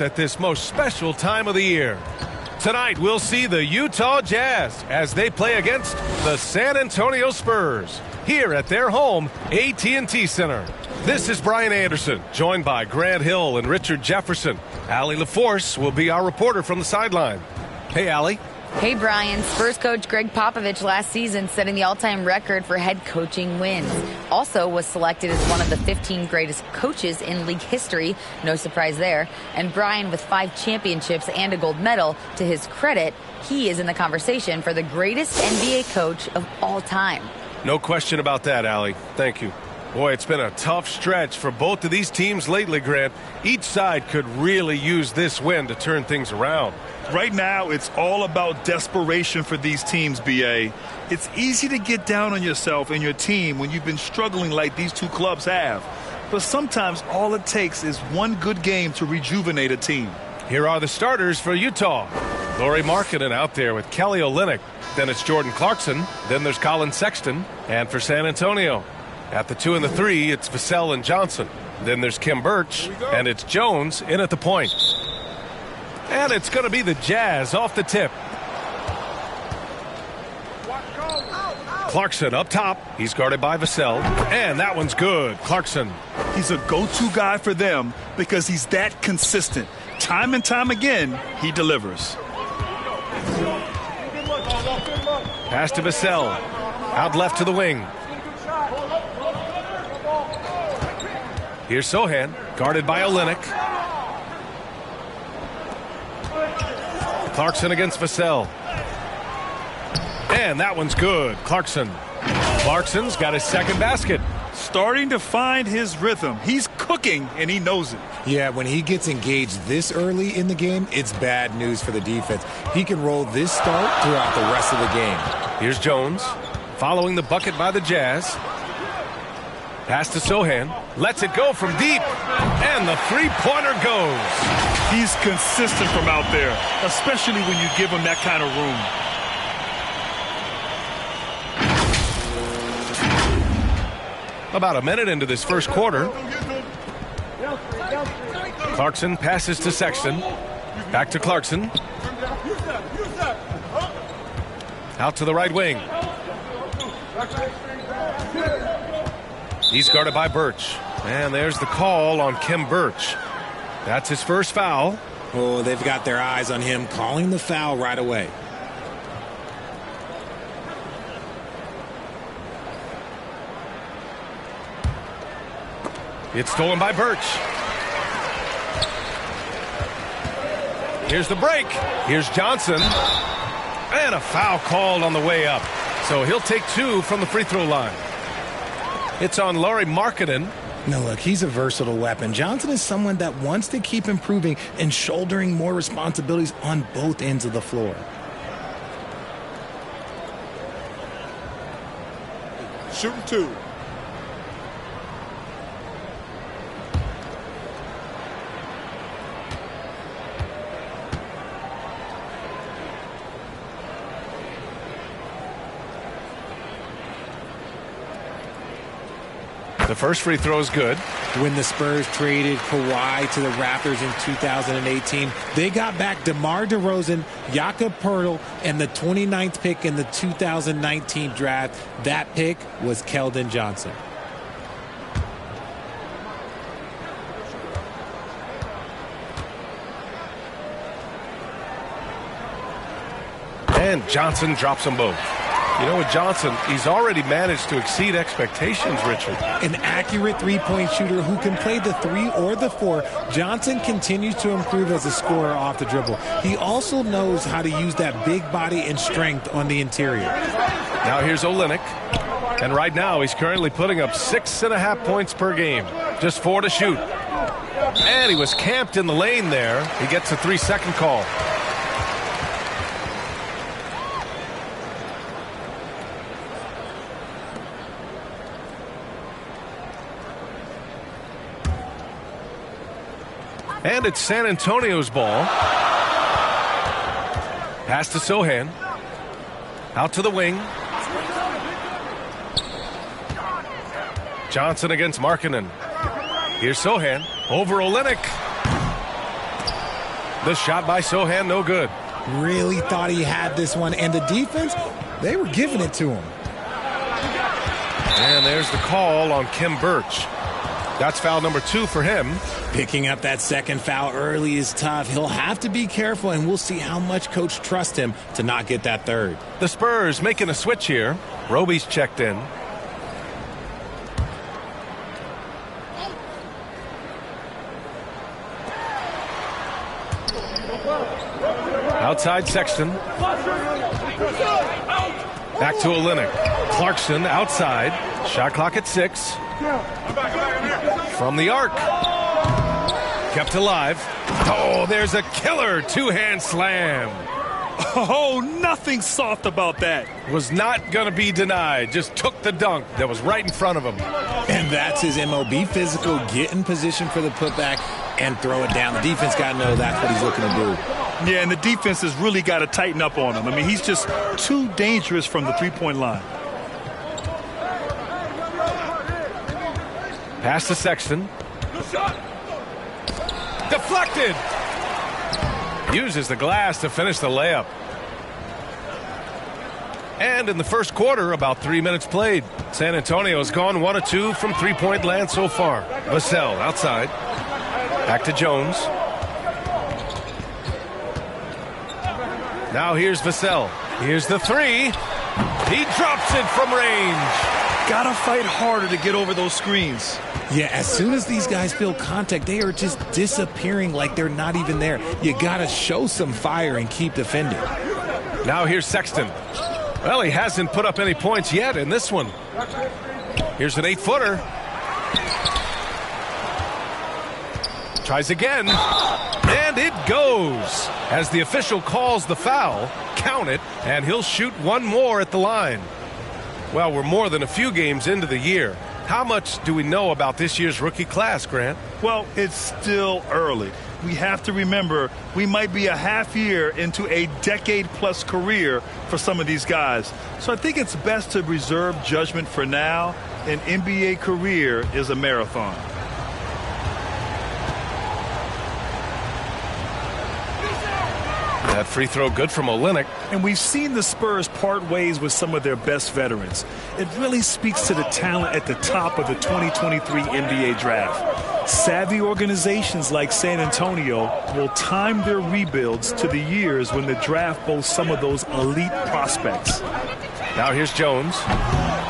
at this most special time of the year. Tonight, we'll see the Utah Jazz as they play against the San Antonio Spurs here at their home, AT&TCenter. This is Brian Anderson, joined by Grant Hill and Richard Jefferson. Allie LaForce will be our reporter from the sideline. Hey, Allie. Hey, Brian. Spurs coach Greg Popovich last season setting the all-time record for head coaching wins. Also was selected as one of the 15 greatest coaches in league history. No surprise there. And Brian, with 5 championships and a gold medal, to his credit, he is in the conversation for the greatest NBA coach of all time. No question about that, Allie. Thank you. Boy, it's been a tough stretch for both of these teams lately, Grant. Each side could really use this win to turn things around. Right now, it's all about desperation for these teams, B.A. It's easy to get down on yourself and your team when you've been struggling like these two clubs have. But sometimes all it takes is one good game to rejuvenate a team. Here are the starters for Utah. Lauri Markkanen out there with Kelly Olynyk. Then it's Jordan Clarkson. Then there's Colin Sexton. And for San Antonio, at the 2 and the 3, it's Vassell and Johnson. Then there's Kim Birch. And it's Jones in at the point. And it's going to be the Jazz off the tip. Clarkson up top. He's guarded by Vassell. And that one's good. Clarkson. He's a go-to guy for them because he's that consistent. Time and time again, he delivers. Pass to Vassell. Out left to the wing. Here's Sohan, guarded by Olynyk. Clarkson against Vassell. And that one's good. Clarkson's got his second basket. Starting to find his rhythm. He's cooking, and he knows it. Yeah, when he gets engaged this early in the game, it's bad news for the defense. He can roll this start throughout the rest of the game. Here's Jones, following the bucket by the Jazz. Pass to Sohan. Lets it go from deep. And the three-pointer goes. He's consistent from out there, especially when you give him that kind of room. About a minute into this first quarter. Clarkson passes to Sexton. Back to Clarkson. Out to the right wing. He's guarded by Birch. And there's the call on Kim Birch. That's his first foul. Oh, they've got their eyes on him, calling the foul right away. It's stolen by Birch. Here's the break. Here's Johnson. And a foul called on the way up. So he'll take 2 from the free throw line. It's on Lauri Markkanen. No, look, he's a versatile weapon. Johnson is someone that wants to keep improving and shouldering more responsibilities on both ends of the floor. Shooting 2. The first free throw is good. When the Spurs traded Kawhi to the Raptors in 2018, they got back DeMar DeRozan, Jakob Poeltl, and the 29th pick in the 2019 draft. That pick was Keldon Johnson. And Johnson drops them both. You know, with Johnson, he's already managed to exceed expectations, Richard. An accurate three-point shooter who can play the 3 or the 4. Johnson continues to improve as a scorer off the dribble. He also knows how to use that big body and strength on the interior. Now here's Olynyk. And right now, he's currently putting up 6.5 points per game. Just 4 to shoot. And he was camped in the lane there. He gets a 3-second call. And it's San Antonio's ball. Pass to Sohan. Out to the wing. Johnson against Markkanen. Here's Sohan. Over Olynyk. The shot by Sohan, no good. Really thought he had this one, and the defense, they were giving it to him. And there's the call on Kim Birch. That's foul number 2 for him. Picking up that second foul early is tough. He'll have to be careful, and we'll see how much coach trusts him to not get that third. The Spurs making a switch here. Roby's checked in. Outside Sexton. Back to Olynyk. Clarkson outside. Shot clock at 6. From the arc. Kept alive. Oh, there's a killer two-hand slam. Oh, nothing soft about that. Was not going to be denied. Just took the dunk that was right in front of him. And that's his MO. Be physical, get in position for the putback, and throw it down. The defense got to know that's what he's looking to do. Yeah, and the defense has really got to tighten up on him. I mean, he's just too dangerous from the three-point line. Pass to Sexton. Deflected. Uses the glass to finish the layup. And in the first quarter, about 3 minutes played. San Antonio's gone 1 of 2 from three-point land so far. Vassell outside. Back to Jones. Now here's Vassell. Here's the 3. He drops it from range. Gotta fight harder to get over those screens. Yeah, as soon as these guys feel contact, they are just disappearing like they're not even there. You gotta show some fire and keep defending. Now here's Sexton. Well, he hasn't put up any points yet in this one. Here's an 8-footer. Tries again. And it goes. As the official calls the foul, count it, and he'll shoot one more at the line. Well, we're more than a few games into the year. How much do we know about this year's rookie class, Grant? Well, it's still early. We have to remember we might be a half year into a decade-plus career for some of these guys. So I think it's best to reserve judgment for now. An NBA career is a marathon. That free throw good from Olynyk. And we've seen the Spurs part ways with some of their best veterans. It really speaks to the talent at the top of the 2023 NBA draft. Savvy organizations like San Antonio will time their rebuilds to the years when the draft boasts some of those elite prospects. Now here's Jones.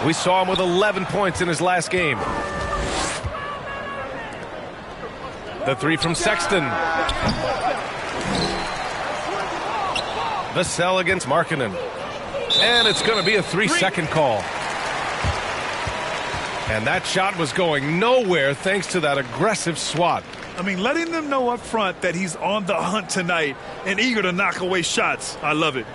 We saw him with 11 points in his last game. The 3 from Sexton. Vassell against Markkanen. And it's going to be a 3-second call. And that shot was going nowhere thanks to that aggressive swat. I mean, letting them know up front that he's on the hunt tonight and eager to knock away shots. I love it.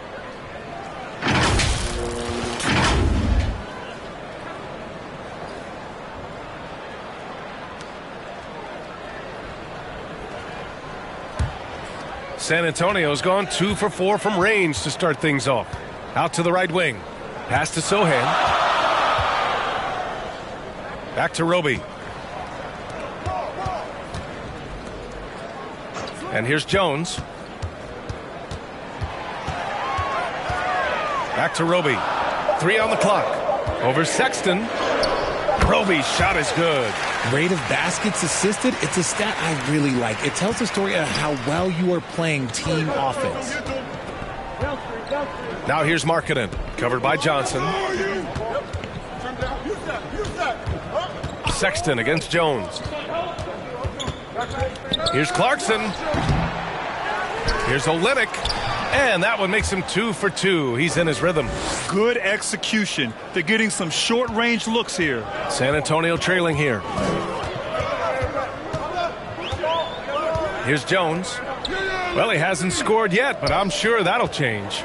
San Antonio's gone 2 for 4 from range to start things off. Out to the right wing. Pass to Sohan. Back to Roby. And here's Jones. Back to Roby. 3 on the clock. Over Sexton. Roby's shot is good. Rate of baskets assisted, it's a stat I really like. It tells the story of how well you are playing team offense. Now here's Markkanen, covered by Johnson. Sexton against Jones. Here's Clarkson. Here's Olynyk. And that one makes him 2 for 2. He's in his rhythm. Good execution. They're getting some short-range looks here. San Antonio trailing here. Here's Jones. Well, he hasn't scored yet, but I'm sure that'll change.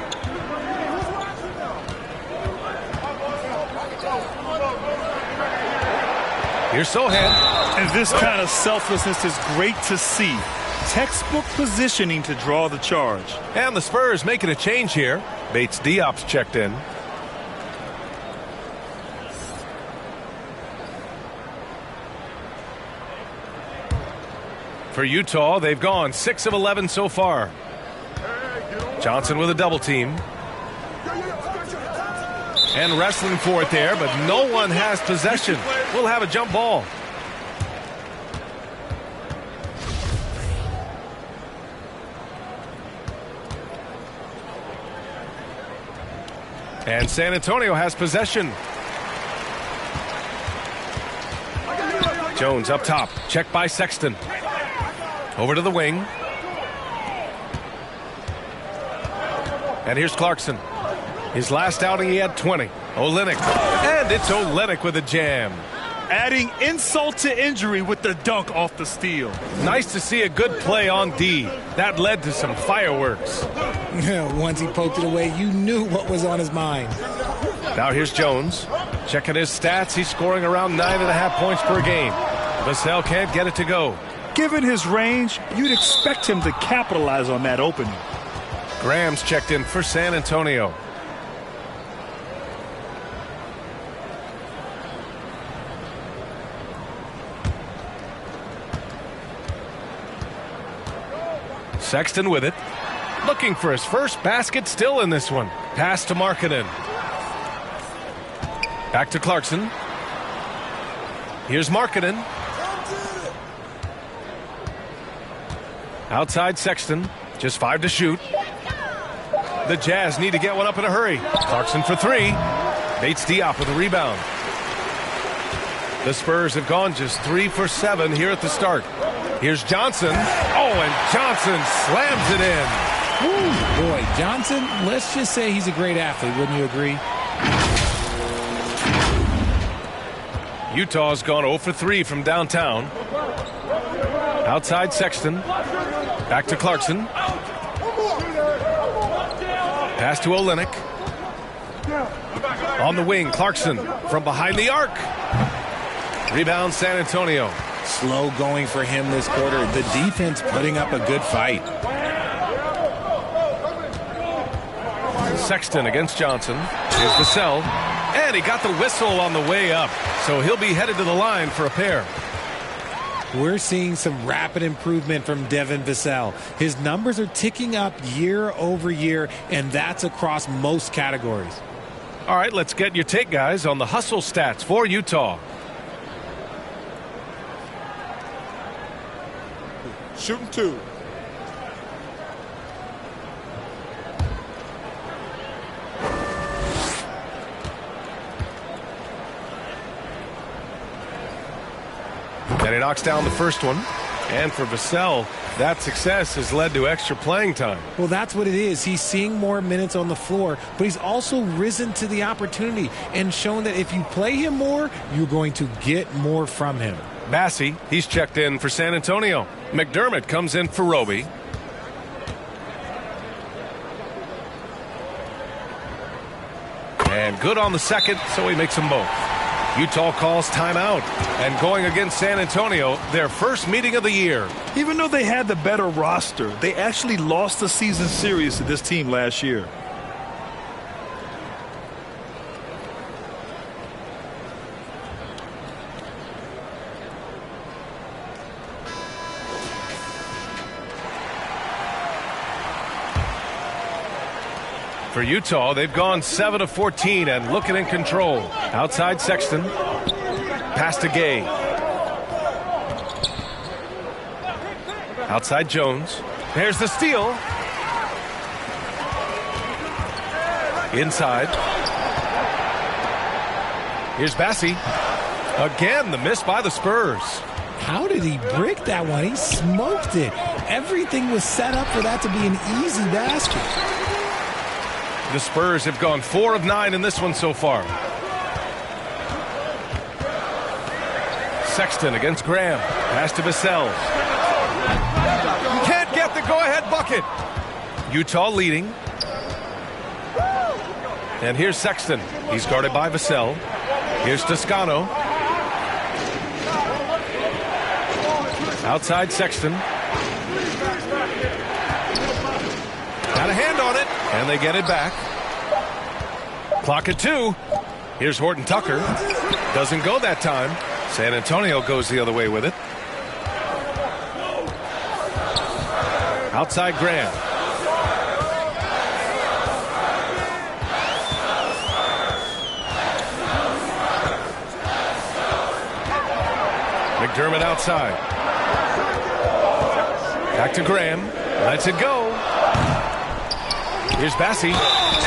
Here's Sohan. And this kind of selflessness is great to see. Textbook positioning to draw the charge. And the Spurs making a change here. Bates Diop's checked in. For For Utah, they've gone 6 of 11 so far. Johnson with a double team. And wrestling for it there, but no one has possession. We'll have a jump ball. And San Antonio has possession. Jones up top. Checked by Sexton. Over to the wing. And here's Clarkson. His last outing, he had 20. Olynyk. And it's Olynyk with a jam. Adding insult to injury with the dunk off the steal. Nice to see a good play on D. That led to some fireworks. Once he poked it away, you knew what was on his mind. Now here's Jones. Checking his stats, he's scoring around 9.5 points per game. Vassell can't get it to go. Given his range, you'd expect him to capitalize on that opening. Graham's checked in for San Antonio. Sexton with it. Looking for his first basket still in this one. Pass to Markkanen. Back to Clarkson. Here's Markkanen. Outside Sexton. Just 5 to shoot. The Jazz need to get one up in a hurry. Clarkson for 3. Bates Diop with a rebound. The Spurs have gone just 3 for 7 here at the start. Here's Johnson. Oh, and Johnson slams it in. Woo, boy, Johnson, let's just say he's a great athlete, wouldn't you agree? Utah's gone 0 for 3 from downtown. Outside Sexton. Back to Clarkson. Pass to Olynyk. On the wing, Clarkson from behind the arc. Rebound San Antonio. Slow going for him this quarter. The defense putting up a good fight. Sexton against Johnson. Here's Vassell. And he got the whistle on the way up. So he'll be headed to the line for a pair. We're seeing some rapid improvement from Devin Vassell. His numbers are ticking up year over year, and that's across most categories. All right, let's get your take, guys, on the hustle stats for Utah. Shooting 2. And he knocks down the first one. And for Vassell, that success has led to extra playing time. Well, that's what it is. He's seeing more minutes on the floor, but he's also risen to the opportunity and shown that if you play him more, you're going to get more from him. Massey, he's checked in for San Antonio. McDermott comes in for Roby. And good on the second, so he makes them both. Utah calls timeout. And going against San Antonio, their first meeting of the year. Even though they had the better roster, they actually lost the season series to this team last year. For Utah, they've gone 7 of 14 and looking in control. Outside Sexton. Pass to Gay. Outside Jones. There's the steal. Inside. Here's Bassey. Again, the miss by the Spurs. How did he break that one? He smoked it. Everything was set up for that to be an easy basket. The Spurs have gone 4 of 9 in this one so far. Sexton against Graham. Pass to Vassell. Can't get the go-ahead bucket. Utah leading. And here's Sexton. He's guarded by Vassell. Here's Toscano. Outside Sexton. Got a hand on it. And they get it back. Clock at 2. Here's Horton Tucker. Doesn't go that time. San Antonio goes the other way with it. Outside Grant. McDermott outside. Back to Graham. Lets it go. Here's Bassi.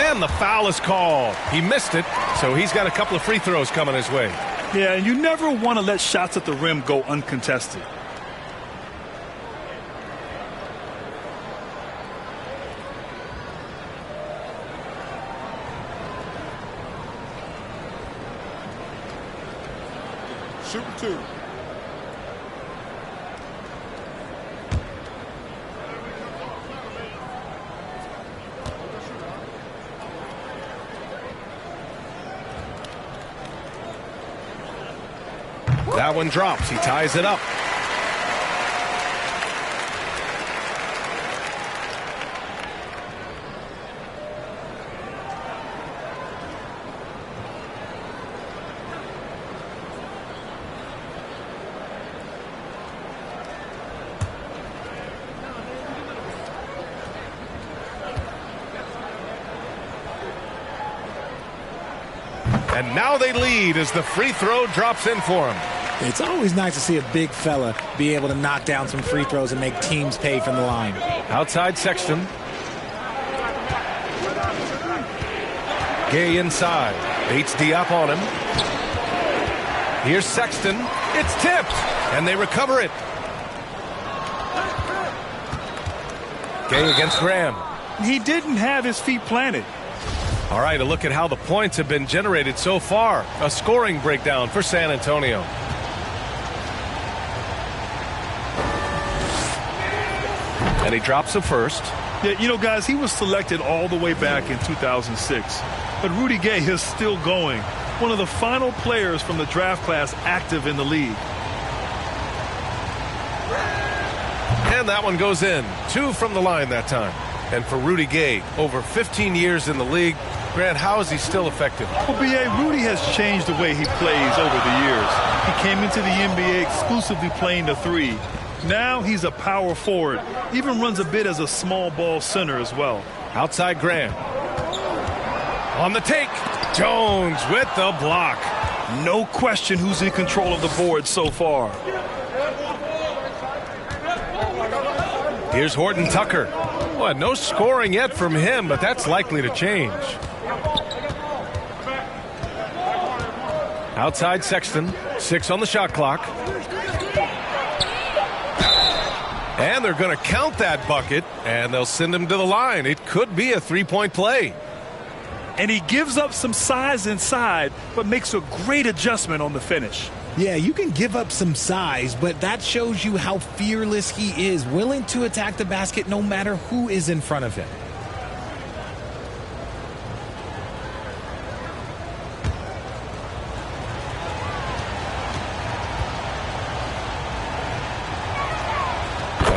And the foul is called. He missed it, so he's got a couple of free throws coming his way. Yeah, and you never want to let shots at the rim go uncontested. Shooting 2. That one drops. He ties it up. And now they lead as the free throw drops in for him. It's always nice to see a big fella be able to knock down some free throws and make teams pay from the line. Outside Sexton. Gay inside. Bates Diop on him. Here's Sexton. It's tipped. And they recover it. Gay against Graham. He didn't have his feet planted. All right, a look at how the points have been generated so far. A scoring breakdown for San Antonio. And he drops the first. Yeah, you know, guys, he was selected all the way back in 2006. But Rudy Gay is still going. One of the final players from the draft class active in the league. And that one goes in. 2 from the line that time. And for Rudy Gay, over 15 years in the league, Grant, how is he still effective? Well, B.A., Rudy has changed the way he plays over the years. He came into the NBA exclusively playing the 3. Now he's a power forward. Even runs a bit as a small ball center as well. Outside Graham. On the take. Jones with the block. No question who's in control of the board so far. Here's Horton Tucker. Well, no scoring yet from him, but that's likely to change. Outside Sexton. 6 on the shot clock. And they're going to count that bucket, and they'll send him to the line. It could be a three-point play. And he gives up some size inside, but makes a great adjustment on the finish. Yeah, you can give up some size, but that shows you how fearless he is, willing to attack the basket no matter who is in front of him.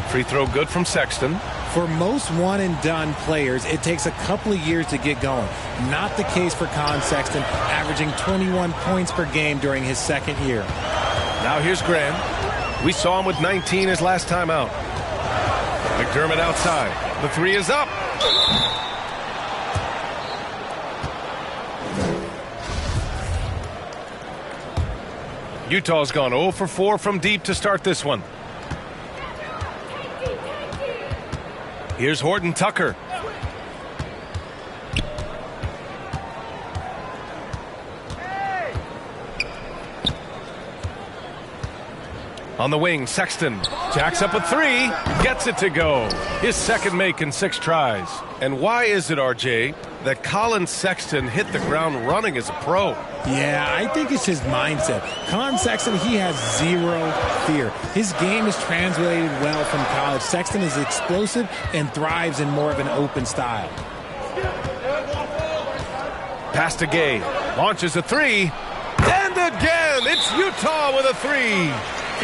Free throw good from Sexton. For most one-and-done players, it takes a couple of years to get going. Not the case for Colin Sexton, averaging 21 points per game during his second year. Now here's Graham. We saw him with 19 his last time out. McDermott outside. The 3 is up. Utah's gone 0 for 4 from deep to start this one. Here's Horton Tucker. On the wing, Sexton jacks up a 3, gets it to go. His second make in 6 tries. And why is it, RJ, that Colin Sexton hit the ground running as a pro? Yeah, I think it's his mindset. Colin Sexton, he has zero fear. His game is translated well from college. Sexton is explosive and thrives in more of an open style. Pass to Gay. Launches a 3. And again, it's Utah with a 3.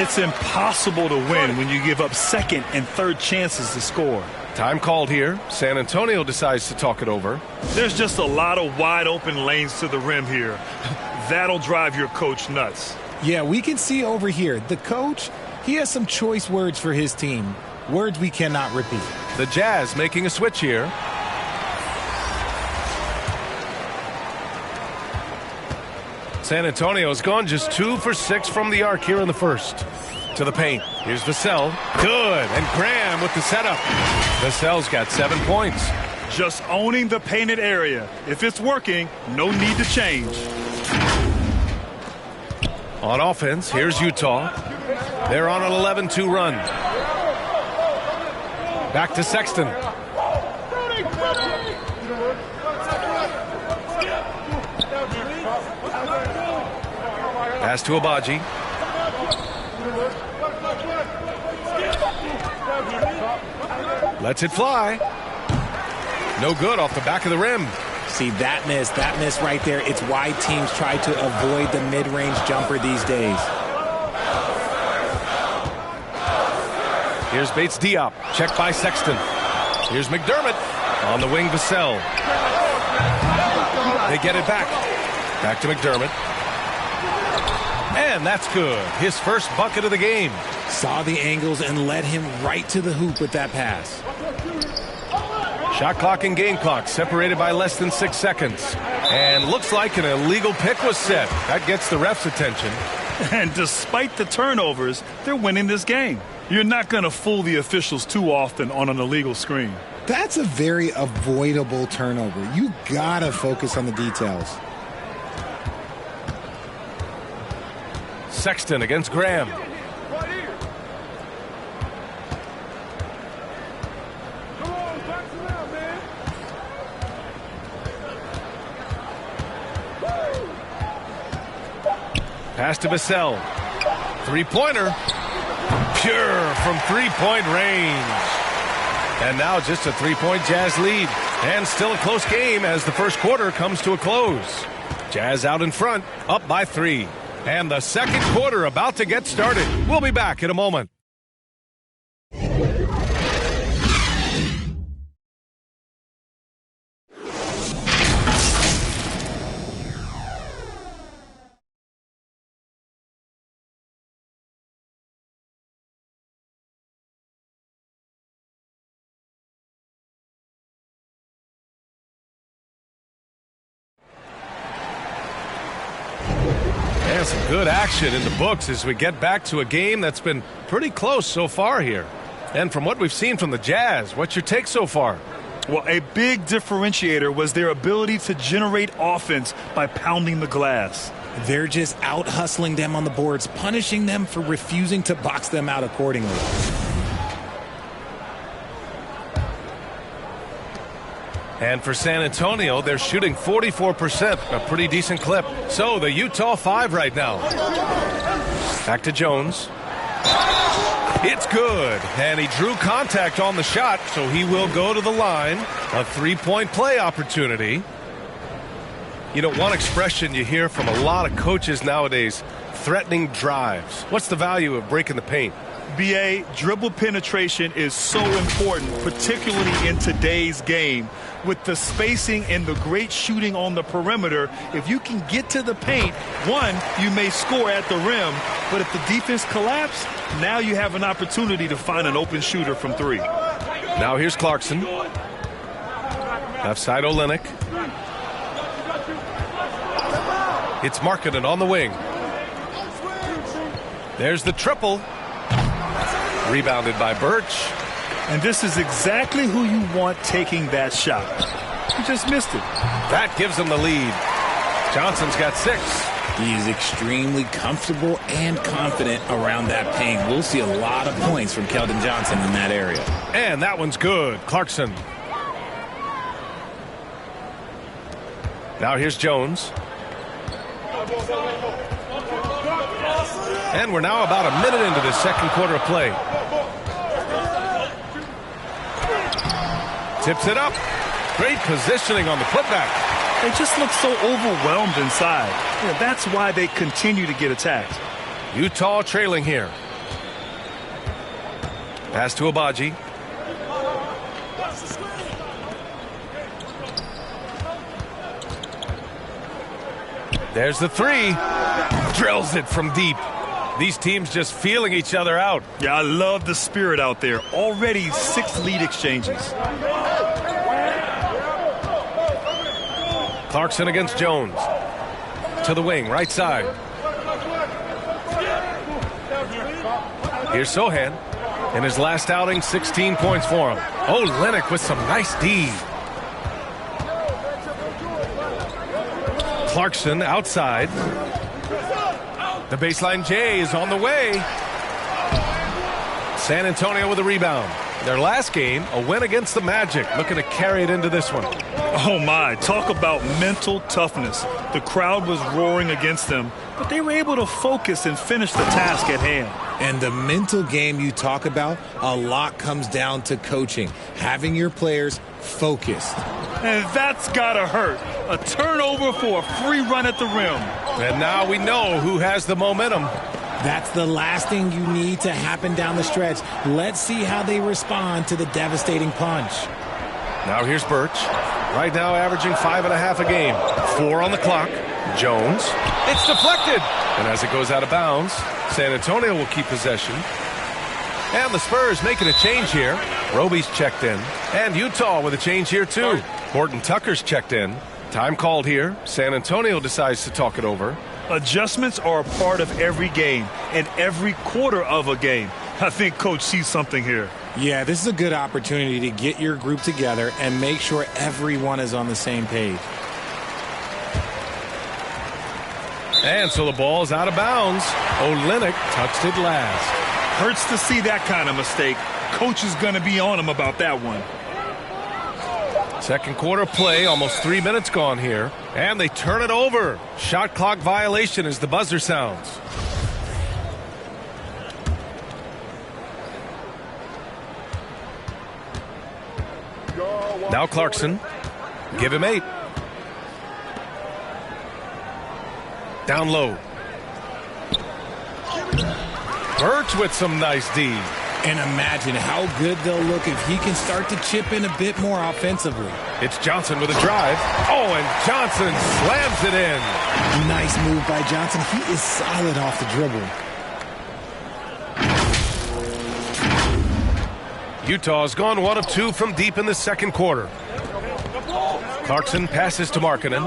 It's impossible to win when you give up second and third chances to score. Time called here. San Antonio decides to talk it over. There's just a lot of wide open lanes to the rim here. That'll drive your coach nuts. Yeah, we can see over here, the coach, he has some choice words for his team. Words we cannot repeat. The Jazz making a switch here. San Antonio's gone just 2 for 6 from the arc here in the first. To the paint. Here's Vassell. Good. And Graham with the setup. Vassell's got 7 points. Just owning the painted area. If it's working, no need to change. On offense, here's Utah. They're on an 11-2 run. Back to Sexton. Pass to Abaji. Lets it fly. No good off the back of the rim. See, that miss right there. It's why teams try to avoid the mid-range jumper these days. Here's Bates Diop. Checked by Sexton. Here's McDermott. On the wing, Vassell. They get it back. Back to McDermott. And that's good. His first bucket of the game. Saw the angles and led him right to the hoop with that pass. Shot clock and game clock separated by less than 6 seconds. And looks like an illegal pick was set. That gets the ref's attention. And despite the turnovers, they're winning this game. You're not going to fool the officials too often on an illegal screen. That's a very avoidable turnover. You gotta focus on the details. Sexton against Graham. Pass to Vassell. Three-pointer. Pure from three-point range. And now just a three-point Jazz lead. And still a close game as the first quarter comes to a close. Jazz out in front, up by 3. And the second quarter about to get started. We'll be back in a moment. And some good action in the books as we get back to a game that's been pretty close so far here. And from what we've seen from the Jazz, what's your take so far? Well, a big differentiator was their ability to generate offense by pounding the glass. They're just out hustling them on the boards, punishing them for refusing to box them out accordingly. And for San Antonio, they're shooting 44%, a pretty decent clip. So the Utah 5 right now. Back to Jones. It's good. And he drew contact on the shot, so he will go to the line. A three-point play opportunity. You know, one expression you hear from a lot of coaches nowadays, threatening drives. What's the value of breaking the paint? BA, dribble penetration is so important, particularly in today's game. With the spacing and the great shooting on the perimeter, if you can get to the paint, one, you may score at the rim, but if the defense collapses, now you have an opportunity to find an open shooter from 3. Now here's Clarkson. Left side Olynyk. It's Markkanen on the wing. There's the triple. Rebounded by Birch. And this is exactly who you want taking that shot. He just missed it. That gives him the lead. Johnson's got 6. He's extremely comfortable and confident around that paint. We'll see a lot of points from Keldon Johnson in that area. And that one's good. Clarkson. Now here's Jones. And we're now about a minute into the second quarter of play. Tips it up. Great positioning on the putback. They just look so overwhelmed inside. Yeah, that's why they continue to get attacked. Utah trailing here. Pass to Abaji. There's the 3. Drills it from deep. These teams just feeling each other out. Yeah, I love the spirit out there. Already 6 lead exchanges. Clarkson against Jones. To the wing, right side. Here's Sohan. In his last outing, 16 points for him. Oh, Lennox with some nice D. Clarkson outside. The baseline J is on the way. San Antonio with a rebound. Their last game, a win against the Magic. Looking to carry it into this one. Oh, my. Talk about mental toughness. The crowd was roaring against them, but they were able to focus and finish the task at hand. And the mental game you talk about, a lot comes down to coaching, having your players focused. And that's got to hurt. A turnover for a free run at the rim. And now we know who has the momentum. That's the last thing you need to happen down the stretch. Let's see how they respond to the devastating punch. Now here's Birch. Right now averaging 5.5 a game. 4 on the clock. Jones. It's deflected. And as it goes out of bounds, San Antonio will keep possession. And the Spurs making a change here. Roby's checked in. And Utah with a change here too. Horton Tucker's checked in. Time called here. San Antonio decides to talk it over. Adjustments are a part of every game and every quarter of a game. I think Coach sees something here. Yeah, this is a good opportunity to get your group together and make sure everyone is on the same page. And so the ball is out of bounds. Olynyk touched it last. Hurts to see that kind of mistake. Coach is going to be on him about that one. Second quarter play, almost 3 minutes gone here. And they turn it over. Shot clock violation as the buzzer sounds. Now Clarkson. Give him 8. Down low. Birch with some nice D. And imagine how good they'll look if he can start to chip in a bit more offensively. It's Johnson with a drive. Oh, and Johnson slams it in. Nice move by Johnson. He is solid off the dribble. Utah's gone 1 of 2 from deep in the second quarter. Clarkson passes to Markkanen.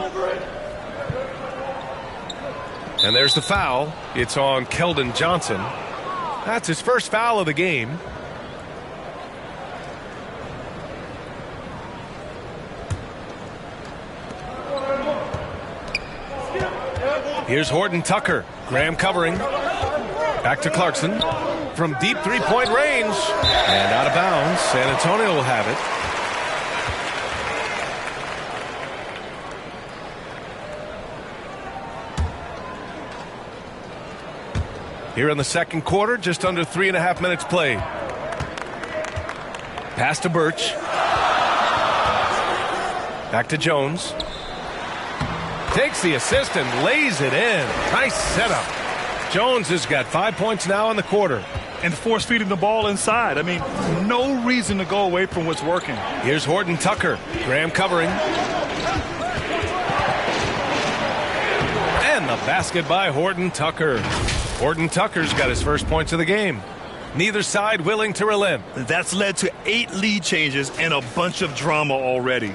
And there's the foul. It's on Keldon Johnson. That's his first foul of the game. Here's Horton Tucker. Graham covering. Back to Clarkson. From deep three-point range. And out of bounds. San Antonio will have it. Here in the second quarter, just under 3.5 minutes played. Pass to Birch. Back to Jones. Takes the assist and lays it in. Nice setup. Jones has got 5 points now in the quarter. And force-feeding the ball inside. I mean, no reason to go away from what's working. Here's Horton Tucker. Graham covering. And the basket by Horton Tucker. Horton Tucker's got his first points of the game. Neither side willing to relent. That's led to 8 lead changes and a bunch of drama already.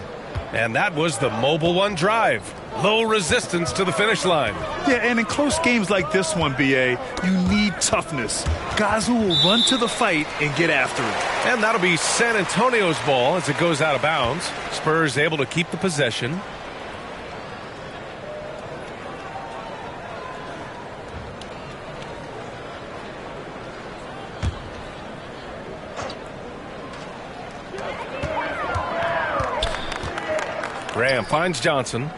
And that was the Mobile One drive. Low resistance to the finish line. Yeah, and in close games like this one, B.A., you need toughness. Guys who will run to the fight and get after it. And that'll be San Antonio's ball as it goes out of bounds. Spurs able to keep the possession. Graham finds Johnson.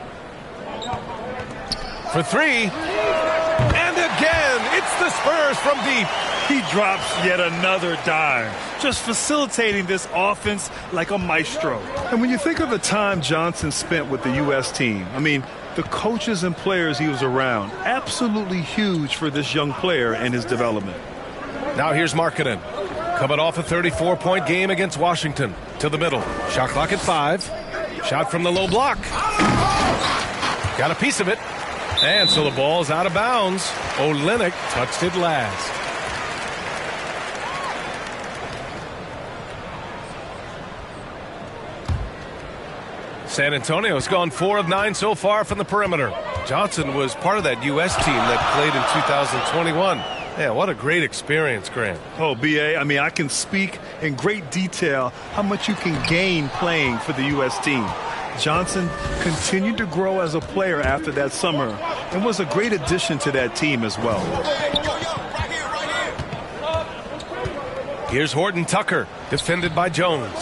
For 3. And again, it's the Spurs from deep. He drops yet another dime, just facilitating this offense like a maestro. And when you think of the time Johnson spent with the U.S. team, I mean, the coaches and players he was around, absolutely huge for this young player and his development. Now here's Markkanen. Coming off a 34-point game against Washington. To the middle. Shot clock at 5. Shot from the low block. Got a piece of it. And so the ball's out of bounds. Olynyk touched it last. San Antonio's gone 4 of 9 so far from the perimeter. Johnson was part of that U.S. team that played in 2021. Yeah, what a great experience, Grant. Oh, B.A., I mean, I can speak in great detail how much you can gain playing for the U.S. team. Johnson continued to grow as a player after that summer and was a great addition to that team as well. Here's Horton Tucker, defended by Jones.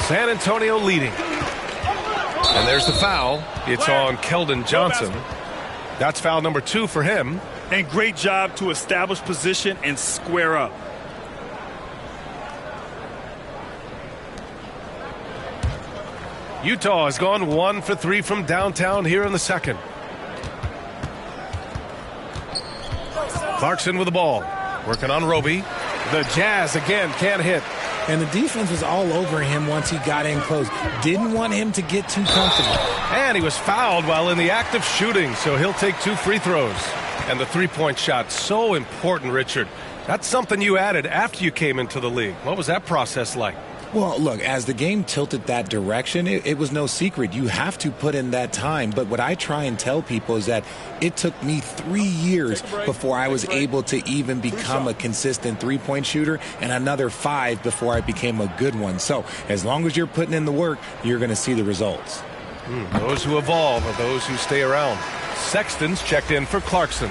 San Antonio leading. And there's the foul. It's on Keldon Johnson. That's foul number 2 for him. And great job to establish position and square up. Utah has gone 1 for 3 from downtown here in the second. Clarkson with the ball. Working on Roby. The Jazz again can't hit. And the defense was all over him once he got in close. Didn't want him to get too comfortable. And he was fouled while in the act of shooting, so he'll take 2 free throws. And the three-point shot, so important, Richard. That's something you added after you came into the league. What was that process like? Well, look, as the game tilted that direction, it was no secret. You have to put in that time. But what I try and tell people is that it took me 3 years before I was able to even become a consistent three-point shooter, and another 5 before I became a good one. So as long as you're putting in the work, you're going to see the results. Those who evolve are those who stay around. Sexton's checked in for Clarkson.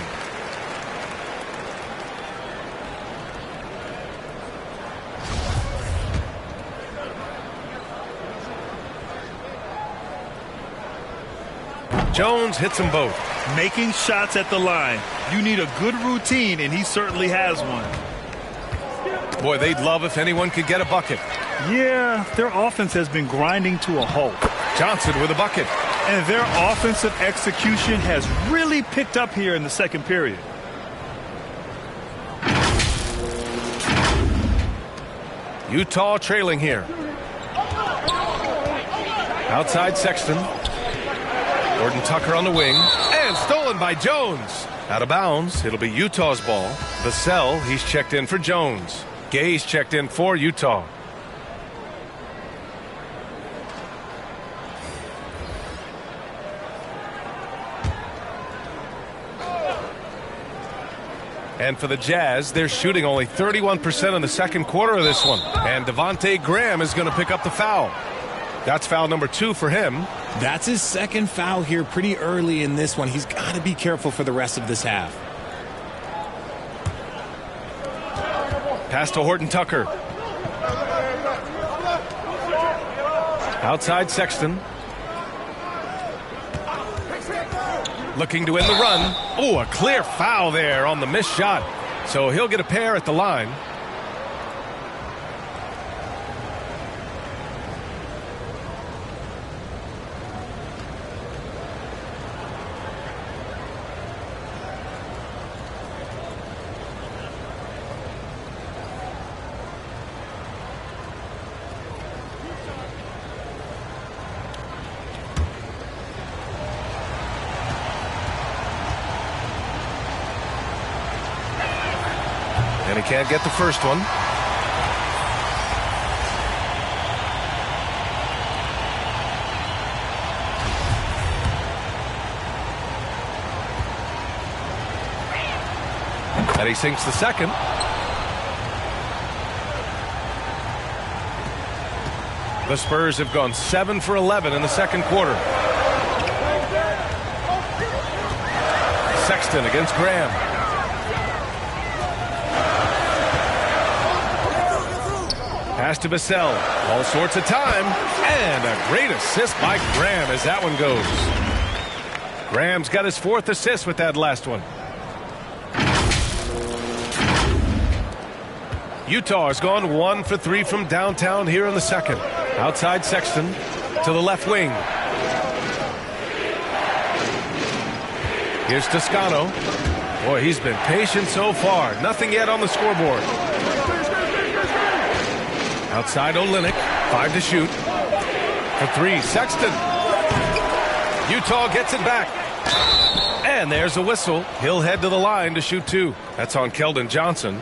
Jones hits them both. Making shots at the line. You need a good routine, and he certainly has one. Boy, they'd love if anyone could get a bucket. Yeah, their offense has been grinding to a halt. Johnson with a bucket. And their offensive execution has really picked up here in the second period. Utah trailing here. Outside Sexton. Horton Tucker on the wing. And stolen by Jones. Out of bounds. It'll be Utah's ball. Vassell, he's checked in for Jones. Gay's checked in for Utah. And for the Jazz, they're shooting only 31% in the second quarter of this one. And Devontae Graham is going to pick up the foul. That's foul number 2 for him. That's his second foul here pretty early in this one. He's got to be careful for the rest of this half. Pass to Horton Tucker. Outside Sexton. Looking to end the run. Oh, a clear foul there on the missed shot. So he'll get a pair at the line. And he can't get the first one. And he sinks the second. The Spurs have gone 7 for 11 in the second quarter. Sexton against Graham. Pass to Vassell. All sorts of time. And a great assist by Graham as that one goes. Graham's got his 4th assist with that last one. Utah has gone 1 for 3 from downtown here in the second. Outside Sexton to the left wing. Here's Toscano. Boy, he's been patient so far. Nothing yet on the scoreboard. Outside Olynyk, 5 to shoot. For 3, Sexton. Utah gets it back. And there's a whistle. He'll head to the line to shoot 2. That's on Keldon Johnson.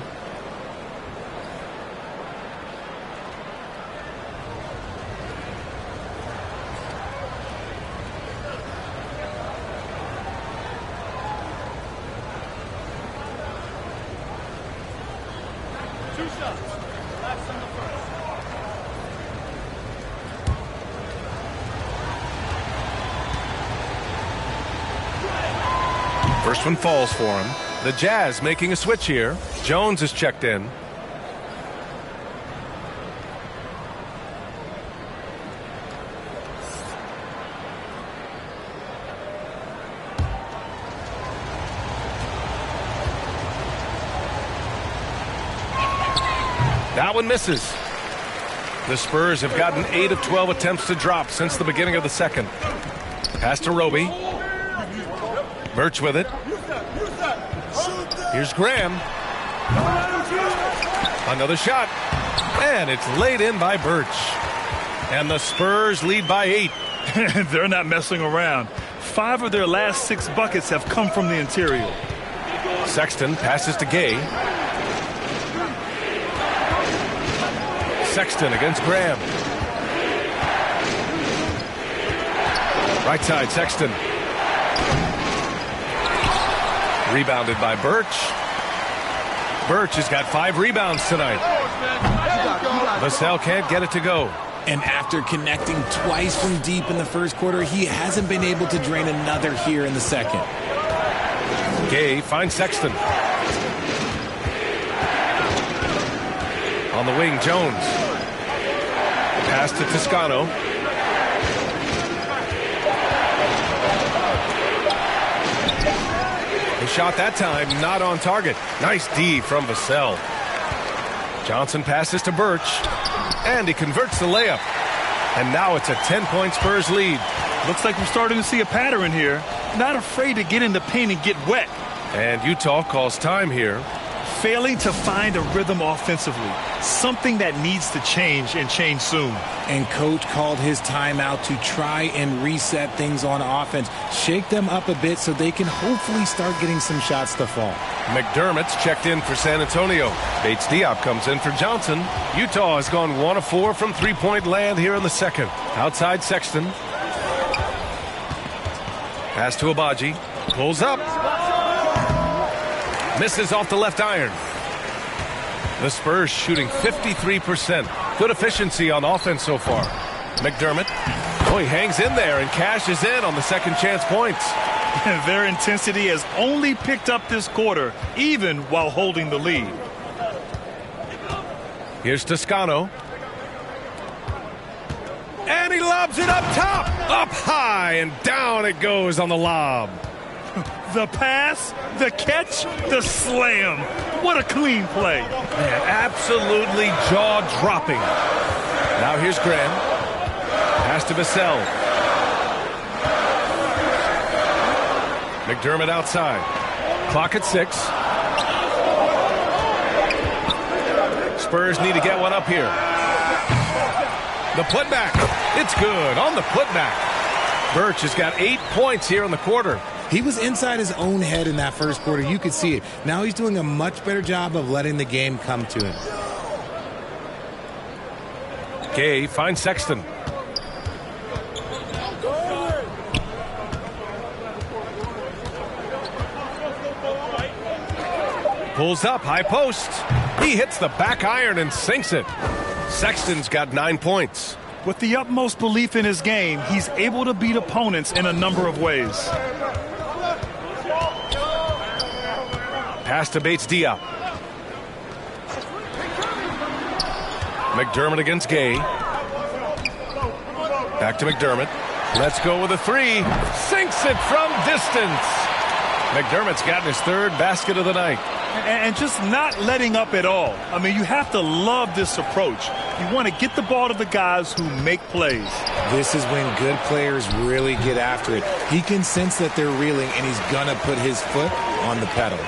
First one falls for him. The Jazz making a switch here. Jones is checked in. That one misses. The Spurs have gotten 8 of 12 attempts to drop since the beginning of the second. Pass to Roby. Birch with it. Here's Graham. Another shot. And it's laid in by Birch. And the Spurs lead by 8. They're not messing around. 5 of their last 6 buckets have come from the interior. Sexton passes to Gay. Sexton against Graham. Right side, Sexton. Rebounded by Birch. Birch has got 5 rebounds tonight. Vassell can't get it to go. And after connecting twice from deep in the first quarter, he hasn't been able to drain another here in the second. Gay finds Sexton. On the wing, Jones. Pass to Toscano. The shot that time not on target. Nice D from Vassell. Johnson passes to Birch. And he converts the layup. And now it's a 10-point Spurs lead. Looks like we're starting to see a pattern here. Not afraid to get in the paint and get wet. And Utah calls time here. Failing to find a rhythm offensively. Something that needs to change and change soon. And coach called his timeout to try and reset things on offense. Shake them up a bit so they can hopefully start getting some shots to fall. McDermott's checked in for San Antonio. Bates Diop comes in for Johnson. Utah has gone 1 of 4 from three-point land here in the second. Outside Sexton. Pass to Abaji. Pulls up. Misses off the left iron. The Spurs shooting 53%. Good efficiency on offense so far. McDermott. Oh, he hangs in there and cashes in on the second chance points. Their intensity has only picked up this quarter, even while holding the lead. Here's Toscano. And he lobs it up top. Up high and down it goes on the lob. The pass, the catch, the slam. What a clean play. Man, absolutely jaw-dropping. Now here's Graham. Pass to Vassell. McDermott outside. Clock at 6. Spurs need to get one up here. The putback. It's good on the putback. Birch has got 8 points here in the quarter. He was inside his own head in that first quarter. You could see it. Now he's doing a much better job of letting the game come to him. Gay finds Sexton. Pulls up, high post. He hits the back iron and sinks it. Sexton's got 9 points. With the utmost belief in his game, he's able to beat opponents in a number of ways. Pass to Bates Diop. McDermott against Gay. Back to McDermott. Let's go with a 3. Sinks it from distance. McDermott's gotten his 3rd basket of the night. And just not letting up at all. I mean, you have to love this approach. You want to get the ball to the guys who make plays. This is when good players really get after it. He can sense that they're reeling, and he's going to put his foot on the pedal.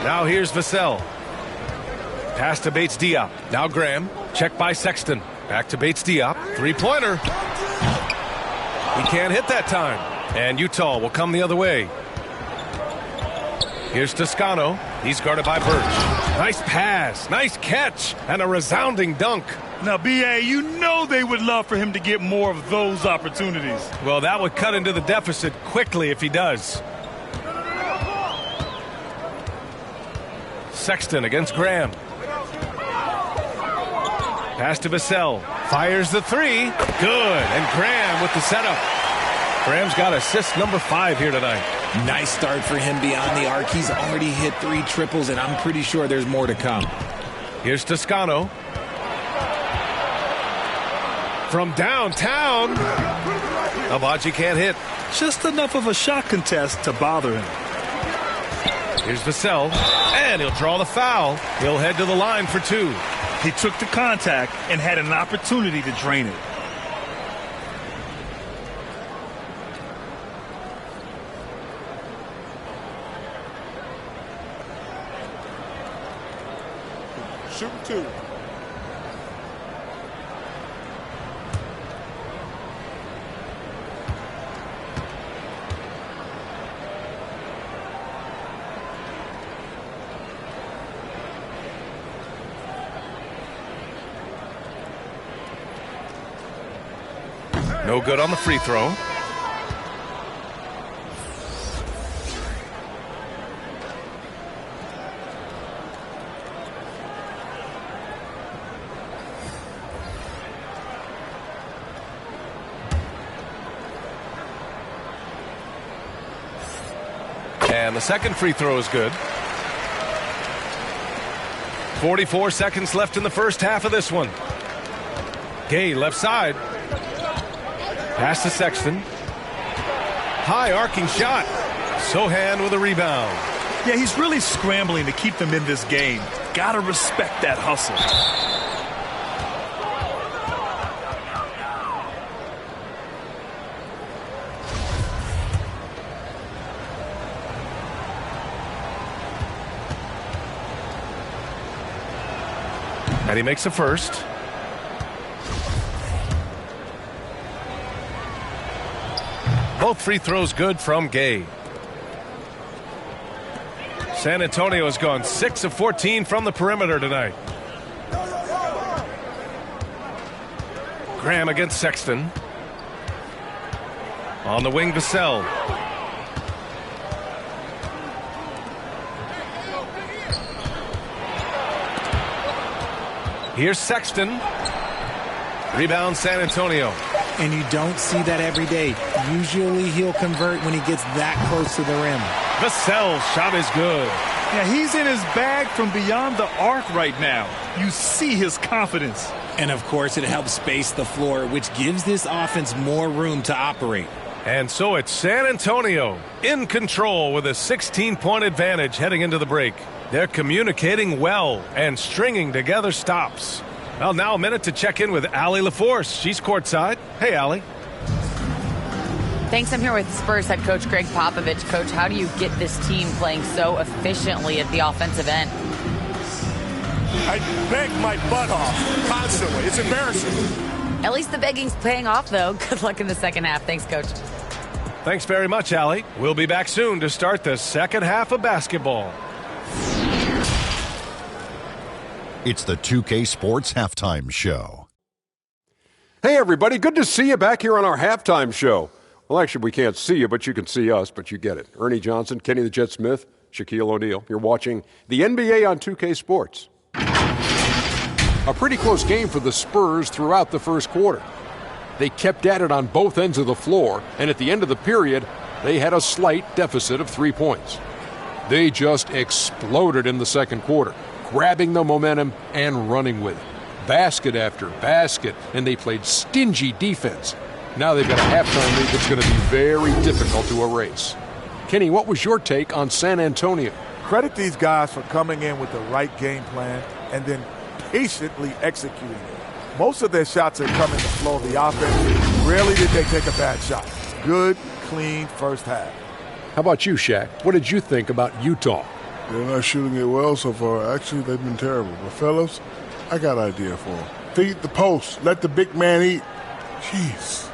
Now here's Vassell. Pass to Bates Diop. Now Graham. Check by Sexton. Back to Bates Diop. 3-pointer. He can't hit that time. And Utah will come the other way. Here's Toscano. He's guarded by Birch. Nice pass, nice catch, and a resounding dunk. Now, B.A., you know they would love for him to get more of those opportunities. Well, that would cut into the deficit quickly if he does. Sexton against Graham. Pass to Vassell. Fires the three. Good. And Graham with the setup. Graham's got assist number 5 here tonight. Nice start for him beyond the arc. He's already hit 3 triples, and I'm pretty sure there's more to come. Here's Toscano. From downtown. Abaji can't hit. Just enough of a shot contest to bother him. Here's Vassell. And he'll draw the foul. He'll head to the line for 2. He took the contact and had an opportunity to drain it. Shooting 2. No good on the free throw. And the second free throw is good. 44 seconds left in the first half of this one. Gay left side. Pass to Sexton. High arcing shot. Sohan with a rebound. Yeah, he's really scrambling to keep them in this game. Gotta respect that hustle. And he makes a first. Both free throws good from Gay. San Antonio has gone 6 of 14 from the perimeter tonight. Graham against Sexton. On the wing, Vassell. Here's Sexton. Rebound San Antonio. And you don't see that every day. Usually he'll convert when he gets that close to the rim. Vassell's shot is good. Yeah, he's in his bag from beyond the arc right now. You see his confidence. And, of course, it helps space the floor, which gives this offense more room to operate. And so it's San Antonio in control with a 16-point advantage heading into the break. They're communicating well and stringing together stops. Well, now a minute to check in with Allie LaForce. She's courtside. Hey, Allie. Thanks. I'm here with Spurs head coach Greg Popovich. Coach, how do you get this team playing so efficiently at the offensive end? I beg my butt off constantly. It's embarrassing. At least the begging's paying off, though. Good luck in the second half. Thanks, Coach. Thanks very much, Allie. We'll be back soon to start the second half of basketball. It's the 2K Sports Halftime Show. Hey, everybody. Good to see you back here on our halftime show. Well, actually, we can't see you, but you can see us, but you get it. Ernie Johnson, Kenny the Jet Smith, Shaquille O'Neal. You're watching the NBA on 2K Sports. A pretty close game for the Spurs throughout the first quarter. They kept at it on both ends of the floor, and at the end of the period, they had a slight deficit of 3 points. They just exploded in the second quarter, grabbing the momentum and running with it. Basket after basket, and they played stingy defense. Now they've got a halftime lead that's going to be very difficult to erase. Kenny, what was your take on San Antonio? Credit these guys for coming in with the right game plan and then patiently executing it. Most of their shots are coming the flow of the offense. Rarely did they take a bad shot. Good, clean first half. How about you, Shaq? What did you think about Utah? They're not shooting it well so far. Actually, they've been terrible. But, fellas, I got an idea for them. Feed the post. Let the big man eat. Jeez.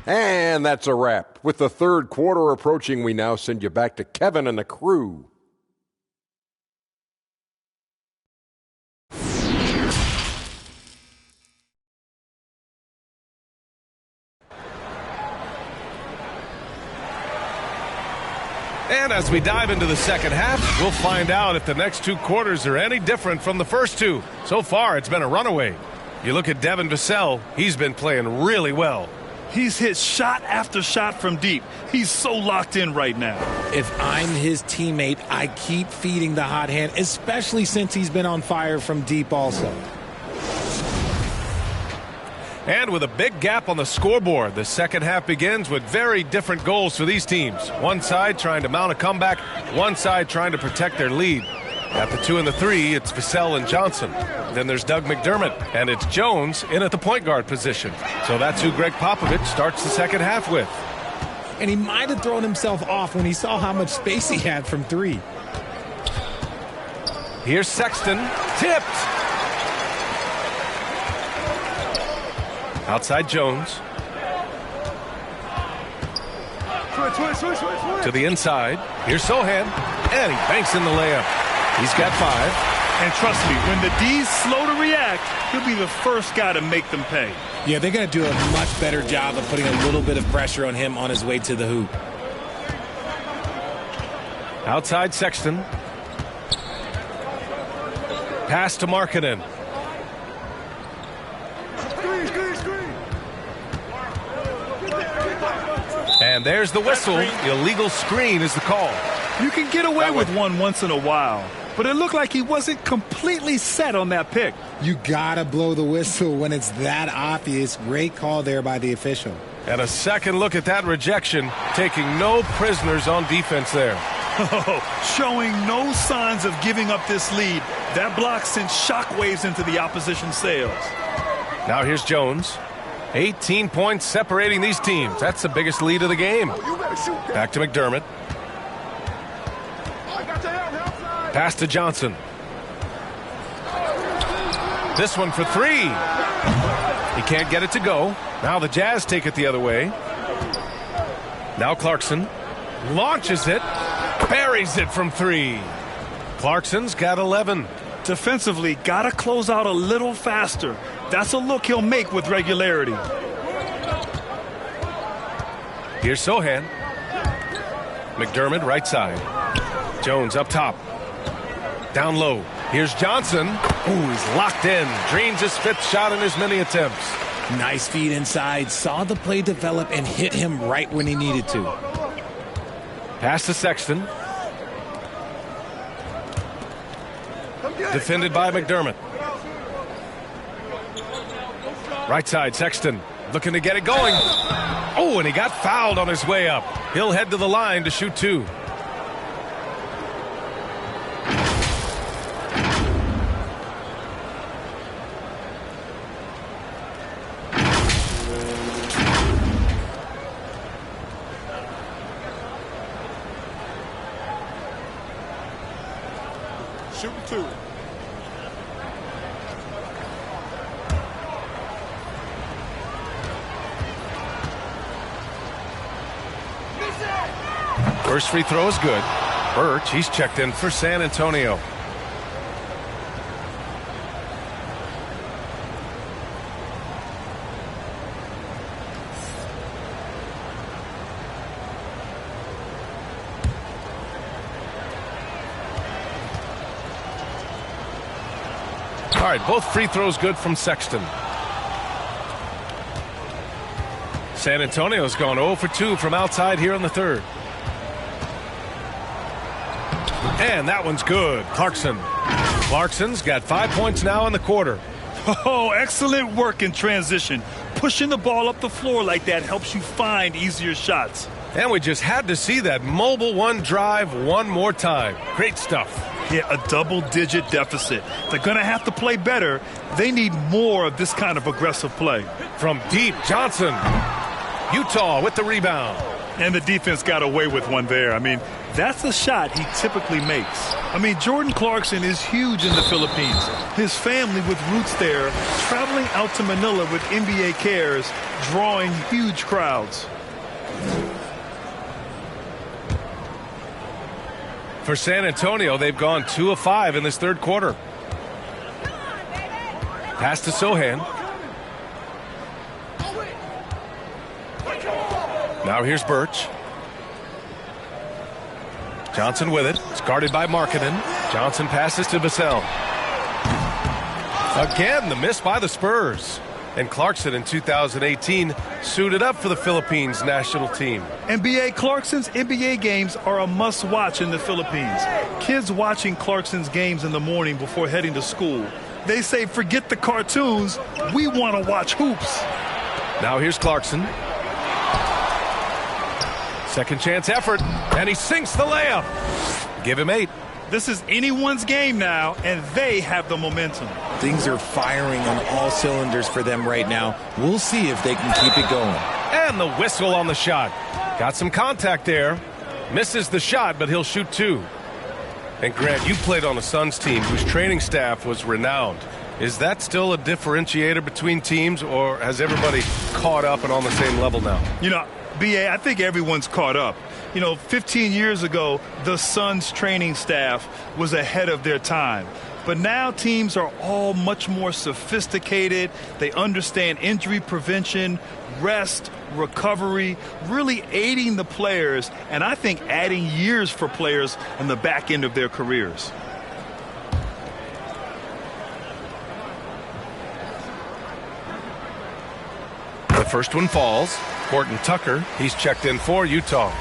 And that's a wrap. With the third quarter approaching, we now send you back to Kevin and the crew. And as we dive into the second half, we'll find out if the next two quarters are any different from the first two. So far, it's been a runaway. You look at Devin Vassell, he's been playing really well. He's hit shot after shot from deep. He's so locked in right now. If I'm his teammate, I keep feeding the hot hand, especially since he's been on fire from deep also. And with a big gap on the scoreboard, the second half begins with very different goals for these teams. One side trying to mount a comeback, one side trying to protect their lead. At the 2 and the 3, it's Vassell and Johnson. Then there's Doug McDermott, and it's Jones in at the point guard position. So that's who Greg Popovich starts the second half with. And he might have thrown himself off when he saw how much space he had from 3. Here's Sexton, tipped. Outside Jones. To the inside. Here's Sohan. And he banks in the layup. He's got 5. And trust me, when the D's slow to react, he'll be the first guy to make them pay. Yeah, they're going to do a much better job of putting a little bit of pressure on him on his way to the hoop. Outside Sexton. Pass to Markkanen. And there's the whistle. Illegal screen is the call. You can get away with one once in a while, but it looked like he wasn't completely set on that pick. You gotta blow the whistle when it's that obvious. Great call there by the official. And a second look at that rejection, taking no prisoners on defense there. Showing no signs of giving up this lead. That block sent shockwaves into the opposition sails. Now here's Jones. 18 points separating these teams. That's the biggest lead of the game. Back to McDermott. Pass to Johnson. This one for 3. He can't get it to go. Now the Jazz take it the other way. Now Clarkson launches it. Buries it from 3. Clarkson's got 11. Defensively, got to close out a little faster. That's a look he'll make with regularity. Here's Sohan. McDermott right side. Jones up top. Down low. Here's Johnson. Ooh, he's locked in. Dreams his 5th shot in as many attempts. Nice feed inside. Saw the play develop and hit him right when he needed to. Pass to Sexton. Defended by McDermott. Right side, Sexton looking to get it going. Oh, and he got fouled on his way up. He'll head to the line to shoot 2. Shooting 2. First free throw is good. Birch, he's checked in for San Antonio. All right, both free throws good from Sexton. San Antonio's gone 0 for 2 from outside here in the third. And that one's good. Clarkson's got 5 points now in the quarter. Oh, excellent work in transition. Pushing the ball up the floor like that helps you find easier shots. And we just had to see that mobile one drive one more time. Great stuff. Yeah, a double-digit deficit. They're going to have to play better. They need more of this kind of aggressive play. From deep, Johnson. Utah with the rebound. And the defense got away with one there. I mean, That's the shot he typically makes. I mean, Jordan Clarkson is huge in the Philippines. His family with roots there, traveling out to Manila with NBA cares, drawing huge crowds. For San Antonio, they've gone 2 of 5 in this third quarter. Pass to Sohan. Now here's Birch. Johnson with it. It's guarded by Markkanen. Johnson passes to Vassell. Again, the miss by the Spurs. And Clarkson in 2018 suited up for the Philippines national team. NBA Clarkson's NBA games are a must-watch in the Philippines. Kids watching Clarkson's games in the morning before heading to school. They say, forget the cartoons, we want to watch hoops. Now here's Clarkson. Second chance effort, and he sinks the layup. Give him 8. This is anyone's game now, and they have the momentum. Things are firing on all cylinders for them right now. We'll see if they can keep it going. And the whistle on the shot. Got some contact there. Misses the shot, but he'll shoot 2. And Grant, you played on a Suns team whose training staff was renowned. Is that still a differentiator between teams, or has everybody caught up and on the same level now? You know, B.A., I think everyone's caught up. You know, 15 years ago, the Suns training staff was ahead of their time. But now teams are all much more sophisticated. They understand injury prevention, rest, recovery, really aiding the players, and I think adding years for players on the back end of their careers. The first one falls. Horton Tucker, he's checked in for Utah.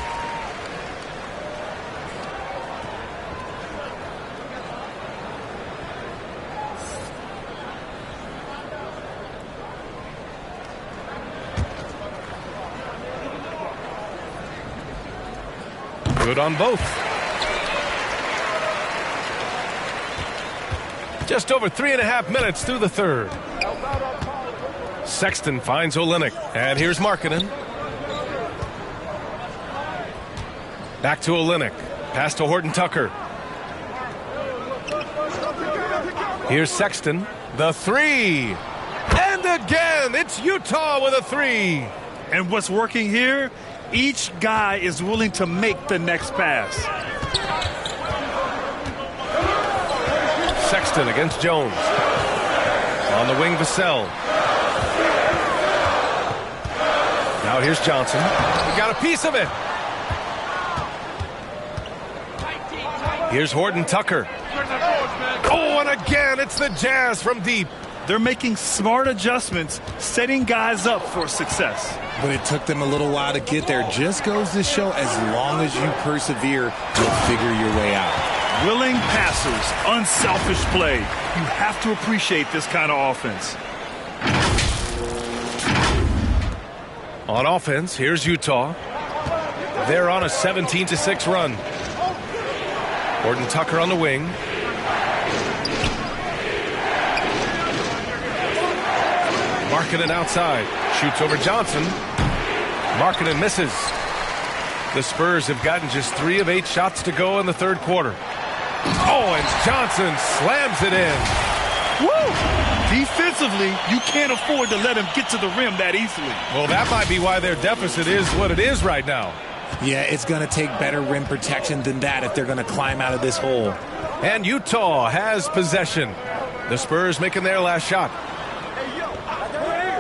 Good on both. Just over 3.5 minutes through the third. Sexton finds Olynyk, and here's Markkanen. Back to Olynyk. Pass to Horton Tucker. Here's Sexton. The 3. And again, it's Utah with a 3. And what's working here? Each guy is willing to make the next pass. Sexton against Jones. On the wing, Vassell. Now here's Johnson. He got a piece of it. Here's Horton Tucker. Oh, and again, it's the Jazz from deep. They're making smart adjustments, setting guys up for success. But it took them a little while to get there. Just goes to show, as long as you persevere, you'll figure your way out. Willing passers, unselfish play. You have to appreciate this kind of offense. On offense, here's Utah. They're on a 17-6 run. Horton Tucker on the wing. Markkanen outside. Shoots over Johnson. Markkanen misses. The Spurs have gotten just 3 of 8 shots to go in the third quarter. Oh, and Johnson slams it in. Woo! Defensively, you can't afford to let him get to the rim that easily. Well, that might be why their deficit is what it is right now. Yeah, it's going to take better rim protection than that if they're going to climb out of this hole. And Utah has possession. The Spurs making their last shot.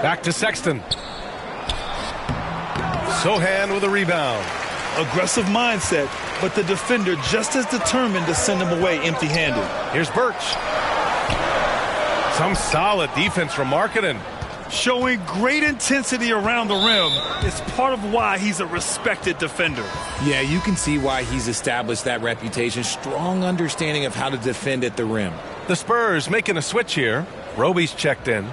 Back to Sexton. Sohan with a rebound. Aggressive mindset, but the defender just as determined to send him away empty-handed. Here's Birch. Some solid defense from Markkanen. Showing great intensity around the rim is part of why he's a respected defender. Yeah, you can see why he's established that reputation. Strong understanding of how to defend at the rim. The Spurs making a switch here. Roby's checked in.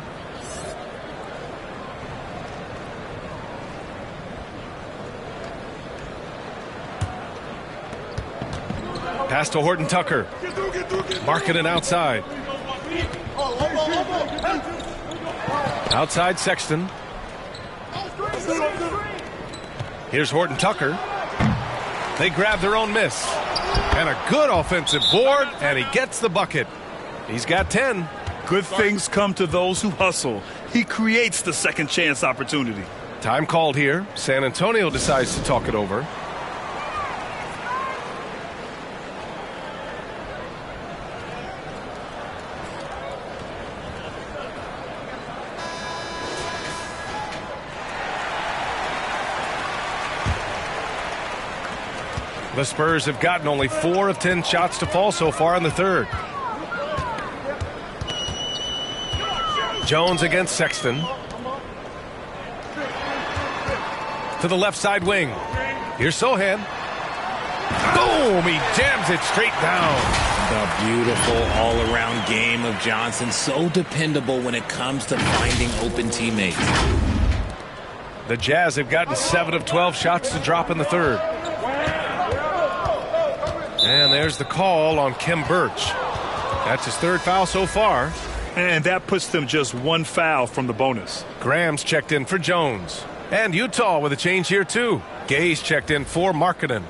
Pass to Horton Tucker. Markkanen outside. Outside Sexton. Here's Horton Tucker. They grab their own miss. And a good offensive board, and he gets the bucket. He's got 10. Good things come to those who hustle. He creates the second chance opportunity. Time called here. San Antonio decides to talk it over. The Spurs have gotten only 4 of 10 shots to fall so far in the third. Jones against Sexton. To the left side wing. Here's Sohan. Boom! He jams it straight down. The beautiful all-around game of Johnson. So dependable when it comes to finding open teammates. The Jazz have gotten 7 of 12 shots to drop in the third. And there's the call on Kim Birch. That's his 3rd foul so far. And that puts them just 1 foul from the bonus. Graham's checked in for Jones. And Utah with a change here too. Gay's checked in for Markkanen.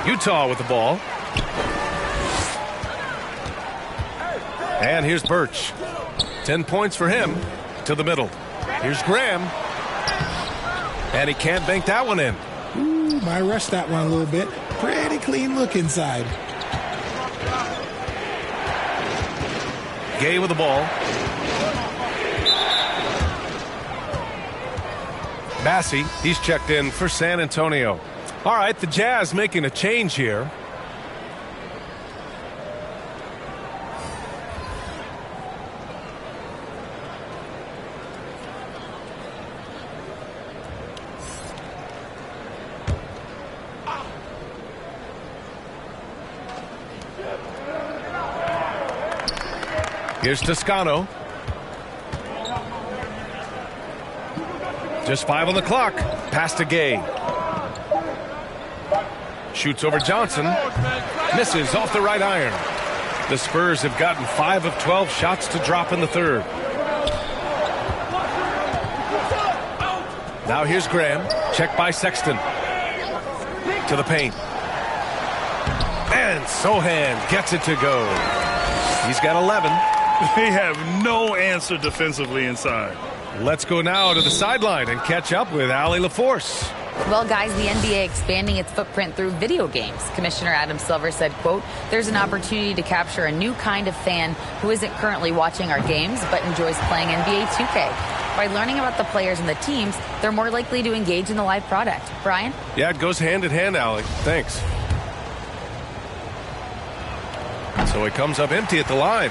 Utah with the ball. And here's Birch. 10 points for him. To the middle. Here's Graham. And he can't bank that one in. Ooh, might rush that one a little bit. Pretty clean look inside. Gay with the ball. Massey, he's checked in for San Antonio. All right, the Jazz making a change here. Here's Toscano. Just 5 on the clock. Pass to Gay. Shoots over Johnson. Misses off the right iron. The Spurs have gotten 5 of 12 shots to drop in the third. Now here's Graham. Checked by Sexton. To the paint. And Sohan gets it to go. He's got 11. They have no answer defensively inside. Let's go now to the sideline and catch up with Allie LaForce. Well, guys, the NBA expanding its footprint through video games. Commissioner Adam Silver said, quote, "There's an opportunity to capture a new kind of fan who isn't currently watching our games but enjoys playing NBA 2K. By learning about the players and the teams, they're more likely to engage in the live product." Brian? Yeah, it goes hand in hand, Allie. Thanks. So it comes up empty at the line.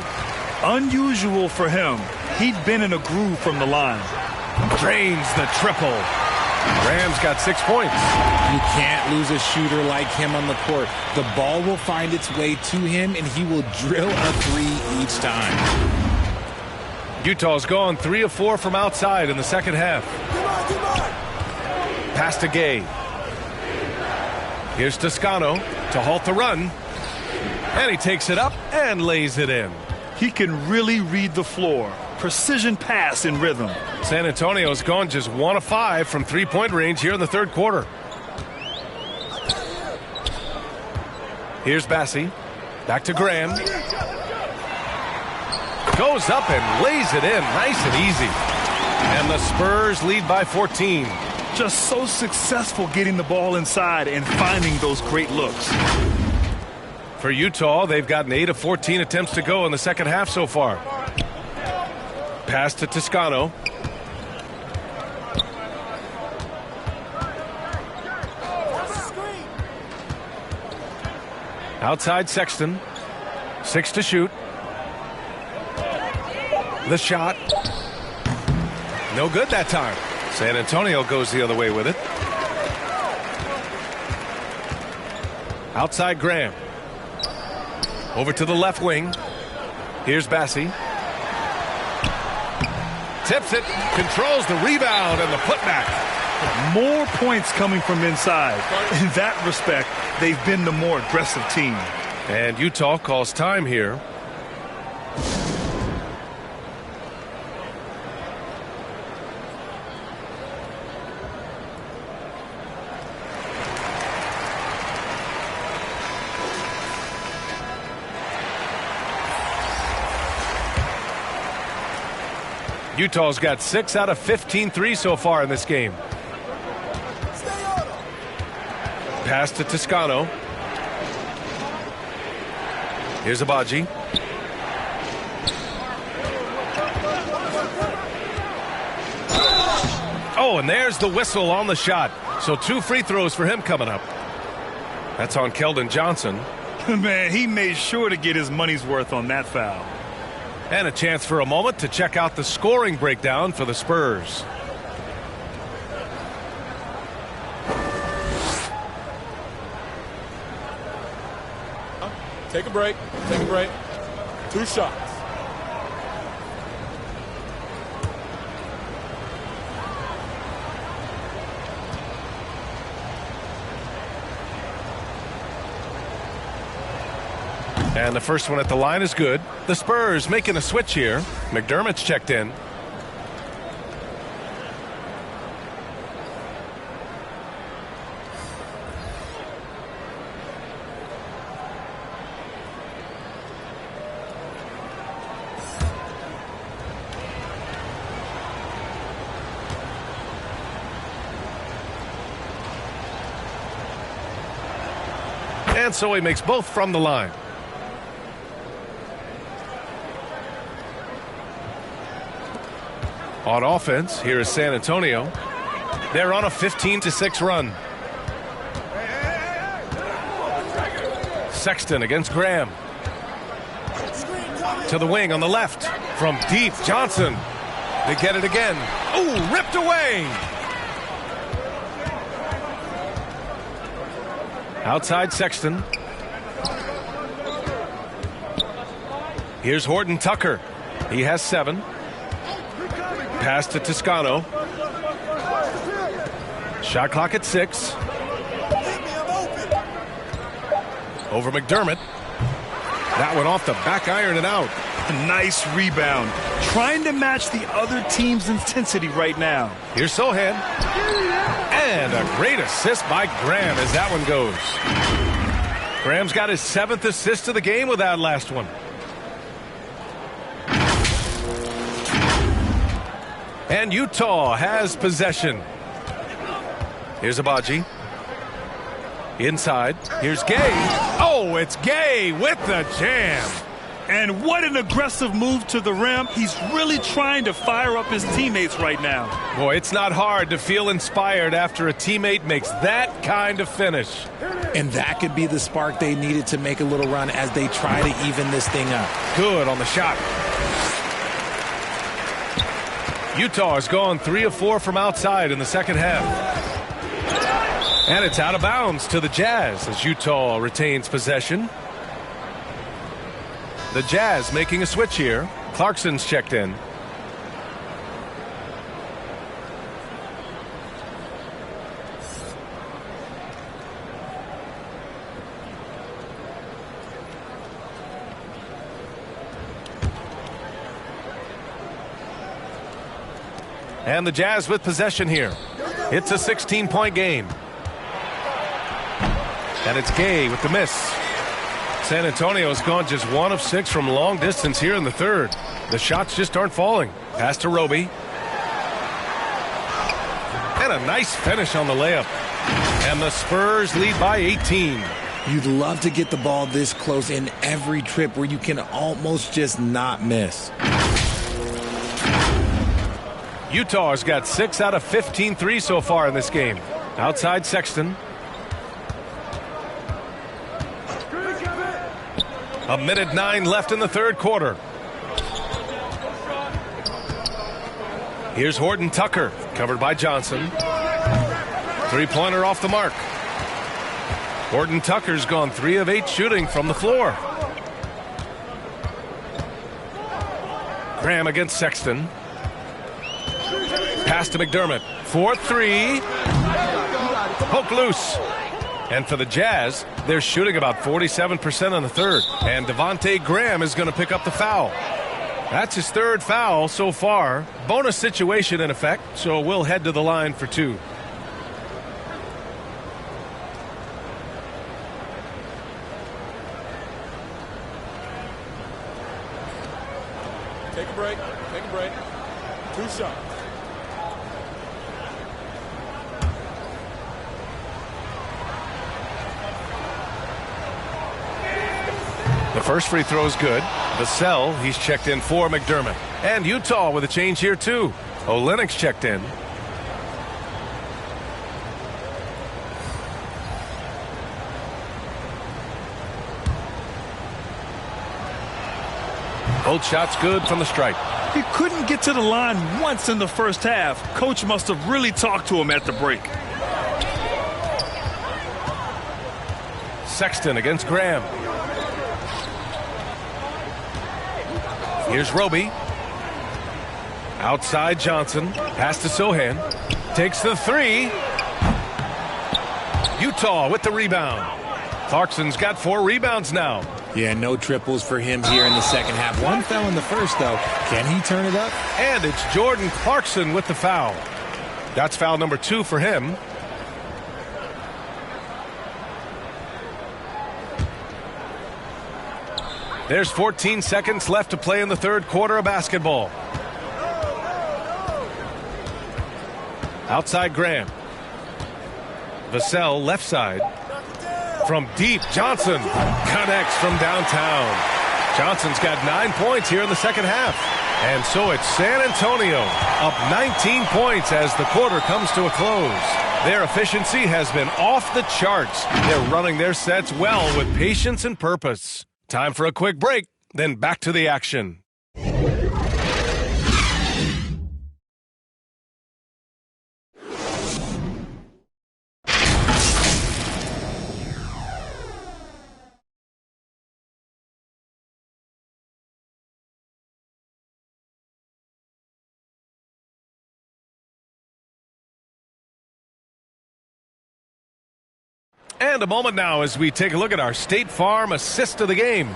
Unusual for him. He'd been in a groove from the line. Drains the triple. Graham's got 6 points. You can't lose a shooter like him on the court. The ball will find its way to him, and he will drill a 3 each time. Utah's gone 3 of 4 from outside in the second half. Pass to Gay. Here's Toscano to halt the run. And he takes it up and lays it in. He can really read the floor. Precision pass in rhythm. San Antonio's gone just 1 of 5 from 3-point range here in the third quarter. Here's Bassey. Back to Graham. Goes up and lays it in nice and easy. And the Spurs lead by 14. Just so successful getting the ball inside and finding those great looks. For Utah, they've gotten 8 of 14 attempts to go in the second half so far. Pass to Toscano. Outside Sexton. 6 to shoot. The shot. No good that time. San Antonio goes the other way with it. Outside Graham. Over to the left wing. Here's Bassey. Tips it. Controls the rebound and the putback. More points coming from inside. In that respect, they've been the more aggressive team. And Utah calls time here. Utah's got 6 out of 15 threes so far in this game. Pass to Toscano. Here's Abaji. Oh, and there's the whistle on the shot. So 2 free throws for him coming up. That's on Keldon Johnson. Man, he made sure to get his money's worth on that foul. And a chance for a moment to check out the scoring breakdown for the Spurs. Take a break. Take a break. 2 shots. And the first one at the line is good. The Spurs making a switch here. McDermott's checked in. And so he makes both from the line. On offense, here is San Antonio. They're on a 15-6 run. Sexton against Graham. To the wing on the left. From deep, Johnson. They get it again. Ooh, ripped away. Outside Sexton. Here's Horton Tucker. He has 7. Pass to Toscano. Shot clock at 6. Over McDermott. That one off the back iron and out. Nice rebound. Trying to match the other team's intensity right now. Here's Sohan. And a great assist by Graham as that one goes. Graham's got his 7th assist of the game with that last one. And Utah has possession. Here's Abaji. Inside. Here's Gay. Oh, it's Gay with the jam. And what an aggressive move to the rim. He's really trying to fire up his teammates right now. Boy, it's not hard to feel inspired after a teammate makes that kind of finish. And that could be the spark they needed to make a little run as they try to even this thing up. Good on the shot. Utah has gone 3 of 4 from outside in the second half. And it's out of bounds to the Jazz as Utah retains possession. The Jazz making a switch here. Clarkson's checked in. And the Jazz with possession here. It's a 16-point game. And it's Gay with the miss. San Antonio's gone just 1 of 6 from long distance here in the third. The shots just aren't falling. Pass to Roby. And a nice finish on the layup. And the Spurs lead by 18. You'd love to get the ball this close in every trip where you can almost just not miss. Utah has got 6 out of 15 threes so far in this game. Outside Sexton. A minute 9 left in the third quarter. Here's Horton Tucker, covered by Johnson. 3-pointer off the mark. Horton Tucker's gone 3 of 8 shooting from the floor. Graham against Sexton. Pass to McDermott. 4-3. Poke loose. And for the Jazz, they're shooting about 47% in the third. And Devontae Graham is going to pick up the foul. That's his third foul so far. Bonus situation in effect, so we'll head to the line for two. Take a break. Take a break. 2 shots. The first free throw is good. Vassell, he's checked in for McDermott. And Utah with a change here too. Olynyk's checked in. Both shots good from the stripe. He couldn't get to the line once in the first half. Coach must have really talked to him at the break. Sexton against Graham. Here's Roby. Outside Johnson. Pass to Sohan. Takes the three. Utah with the rebound. Clarkson's got 4 rebounds now. Yeah, no triples for him here in the second half. One fell in the first, though. Can he turn it up? And it's Jordan Clarkson with the foul. That's foul number 2 for him. There's 14 seconds left to play in the third quarter of basketball. Outside Graham. Vassell left side. From deep, Johnson connects from downtown. Johnson's got 9 points here in the second half. And so it's San Antonio up 19 points as the quarter comes to a close. Their efficiency has been off the charts. They're running their sets well with patience and purpose. Time for a quick break, then back to the action. And a moment now as we take a look at our State Farm assist of the game.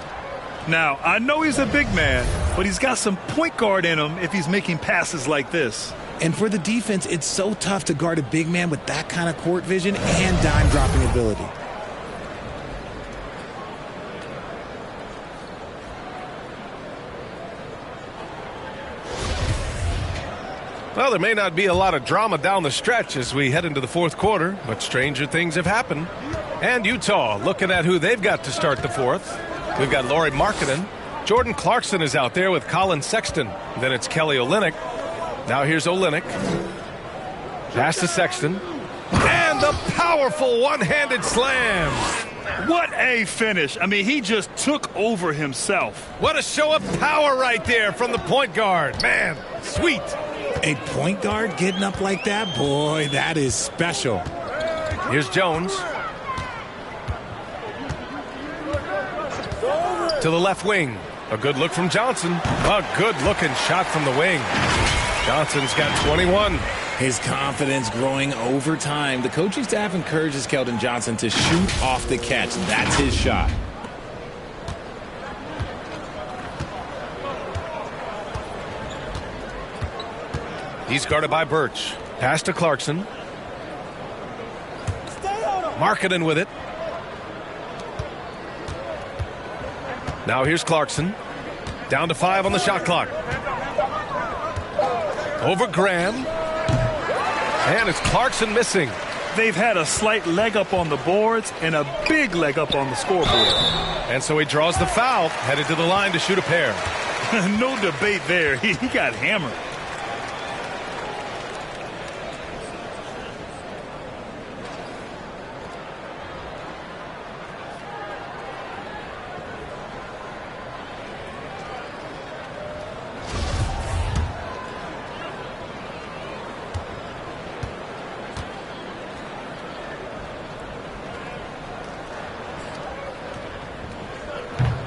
Now, I know he's a big man, but he's got some point guard in him if he's making passes like this. And for the defense, it's so tough to guard a big man with that kind of court vision and dime-dropping ability. Well, there may not be a lot of drama down the stretch as we head into the fourth quarter, but stranger things have happened. And Utah looking at who they've got to start the fourth. We've got Lauri Markkanen. Jordan Clarkson is out there with Colin Sexton. Then it's Kelly Olynyk. Now here's Olynyk. Pass to Sexton. And the powerful one-handed slam. What a finish. I mean, he just took over himself. What a show of power right there from the point guard. Man, sweet. A point guard getting up like that? Boy, that is special. Here's Jones. To the left wing. A good look from Johnson. A good-looking shot from the wing. Johnson's got 21. His confidence growing over time. The coaching staff encourages Keldon Johnson to shoot off the catch. That's his shot. He's guarded by Birch. Pass to Clarkson. Markkanen with it. Now here's Clarkson. Down to 5 on the shot clock. Over Graham. And it's Clarkson missing. They've had a slight leg up on the boards and a big leg up on the scoreboard. And so he draws the foul, headed to the line to shoot a pair. No debate there. He got hammered.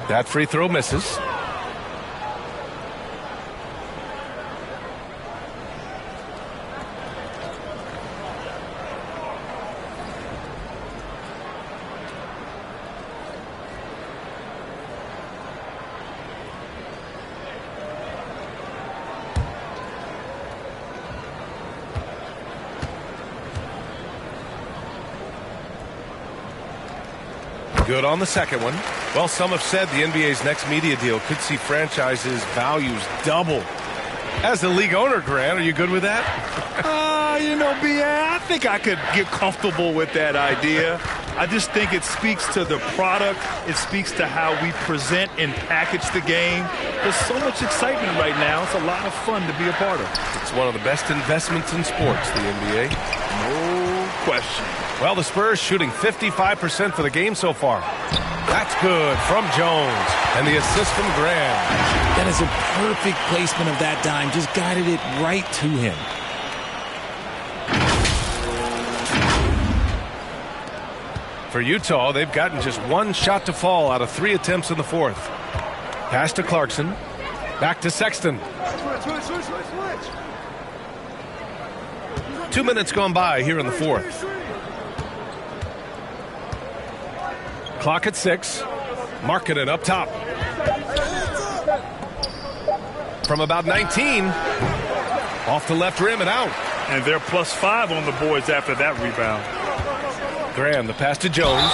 That free throw misses. Good on the second one. Well, some have said the NBA's next media deal could see franchises' values double. As a league owner, Grant, are you good with that? B.A., I think I could get comfortable with that idea. I just think it speaks to the product. It speaks to how we present and package the game. There's so much excitement right now. It's a lot of fun to be a part of. It's one of the best investments in sports, the NBA. No question. Well, the Spurs shooting 55% for the game so far. That's good from Jones. And the assist from Graham. That is a perfect placement of that dime. Just guided it right to him. For Utah, they've gotten just one shot to fall out of 3 attempts in the fourth. Pass to Clarkson. Back to Sexton. 2 minutes gone by here in the fourth. Clock at 6. Markkanen up top. From about 19. Off the left rim and out. And they're +5 on the boards after that rebound. Graham, the pass to Jones.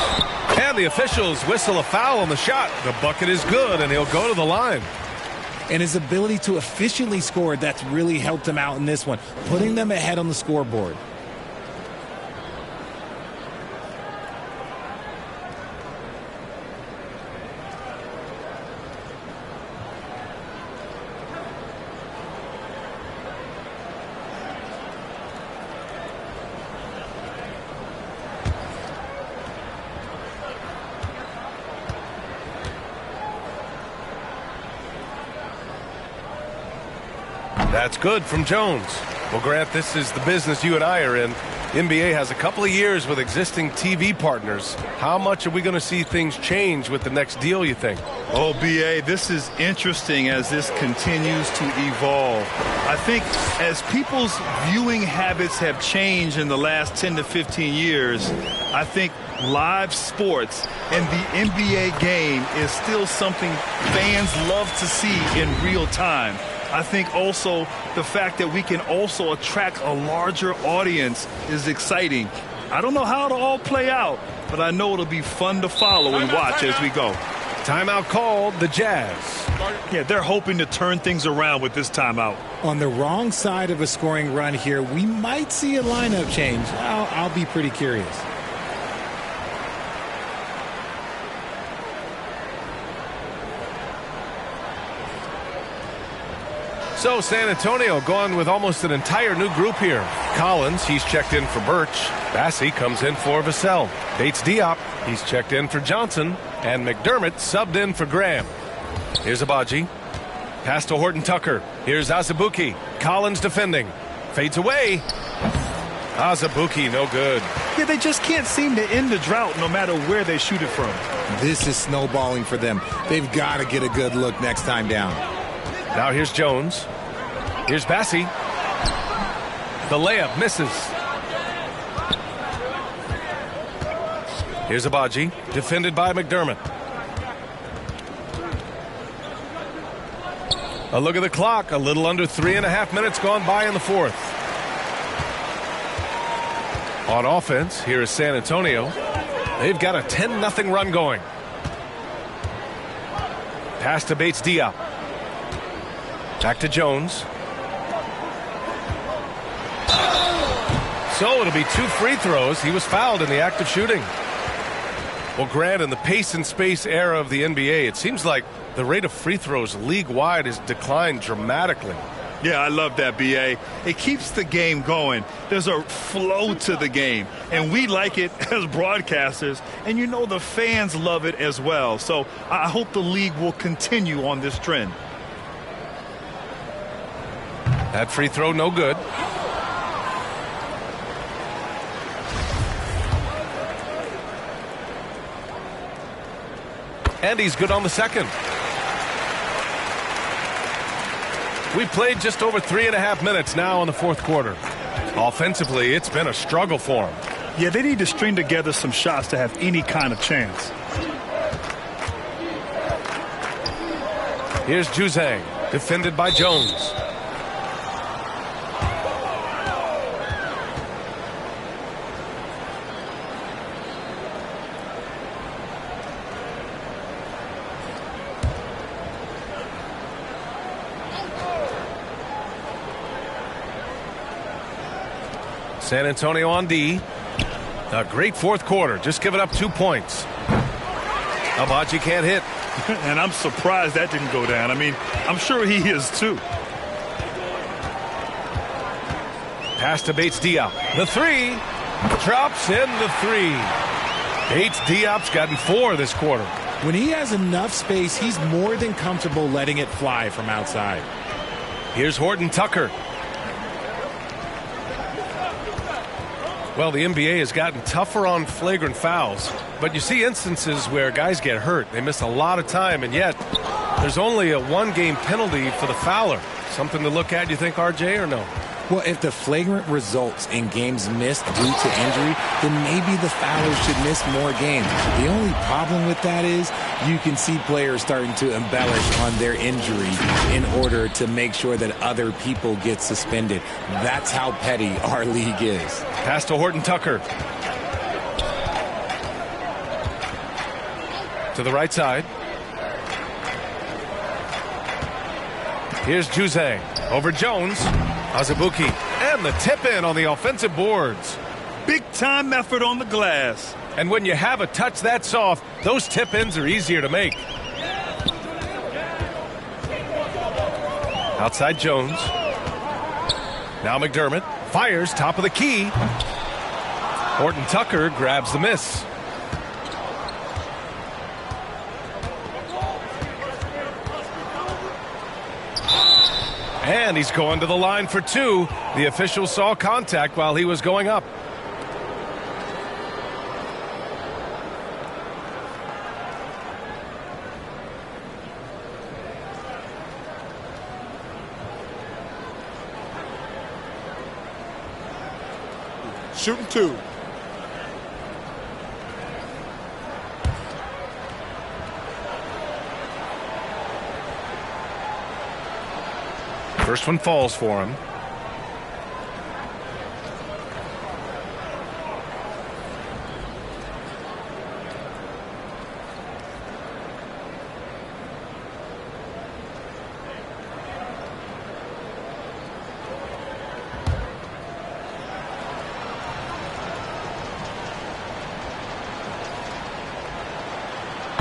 And the officials whistle a foul on the shot. The bucket is good, and he'll go to the line. And his ability to efficiently score, that's really helped him out in this one, putting them ahead on the scoreboard. That's good from Jones. Well, Grant, this is the business you and I are in. NBA has a couple of years with existing TV partners. How much are we going to see things change with the next deal, you think? Oh, B.A., this is interesting as this continues to evolve. I think as people's viewing habits have changed in the last 10 to 15 years, I think live sports and the NBA game is still something fans love to see in real time. I think also the fact that we can also attract a larger audience is exciting. I don't know how it'll all play out, but I know it'll be fun to follow and watch as we go. Timeout called, the Jazz. Yeah, they're hoping to turn things around with this timeout. On the wrong side of a scoring run here, we might see a lineup change. I'll be pretty curious. So San Antonio going with almost an entire new group here. Collins, he's checked in for Birch. Bassey comes in for Vassell. Bates Diop, he's checked in for Johnson. And McDermott subbed in for Graham. Here's Abaji. Pass to Horton Tucker. Here's Azubuike. Collins defending. Fades away. Azubuike, no good. Yeah, they just can't seem to end the drought no matter where they shoot it from. This is snowballing for them. They've got to get a good look next time down. Now here's Jones. Here's Bassey. The layup misses. Here's Abaji, defended by McDermott. A look at the clock. A little under 3.5 minutes gone by in the fourth. On offense, here is San Antonio. They've got a 10-0 run going. Pass to Bates Diop. Back to Jones. So it'll be 2 free throws. He was fouled in the act of shooting. Well, Grant, in the pace and space era of the NBA, it seems like the rate of free throws league-wide has declined dramatically. Yeah, I love that, B.A. It keeps the game going. There's a flow to the game, and we like it as broadcasters, and you know the fans love it as well. So I hope the league will continue on this trend. That free throw, no good. And he's good on the second. We played just over 3.5 minutes now in the fourth quarter. Offensively, it's been a struggle for them. Yeah, they need to string together some shots to have any kind of chance. Here's Juzang, defended by Jones. San Antonio on D. A great fourth quarter. Just giving up 2 points. Abaji can't hit. And I'm surprised that didn't go down. I mean, I'm sure he is too. Pass to Bates Diop. The three. Drops in the three. Bates Diop's gotten 4 this quarter. When he has enough space, he's more than comfortable letting it fly from outside. Here's Horton Tucker. Well, the NBA has gotten tougher on flagrant fouls, but you see instances where guys get hurt. They miss a lot of time, and yet there's only a 1-game penalty for the fouler. Something to look at, you think, RJ, or no? Well, if the flagrant results in games missed due to injury, then maybe the fouler should miss more games. The only problem with that is you can see players starting to embellish on their injury in order to make sure that other people get suspended. That's how petty our league is. Pass to Horton Tucker. To the right side. Here's Juzang. Over Jones. Azubuike. And the tip in on the offensive boards. Big time effort on the glass. And when you have a touch that soft, those tip ins are easier to make. Outside Jones. Now McDermott fires top of the key. Horton Tucker grabs the miss. And he's going to the line for 2. The official saw contact while he was going up. Shooting 2. First one falls for him.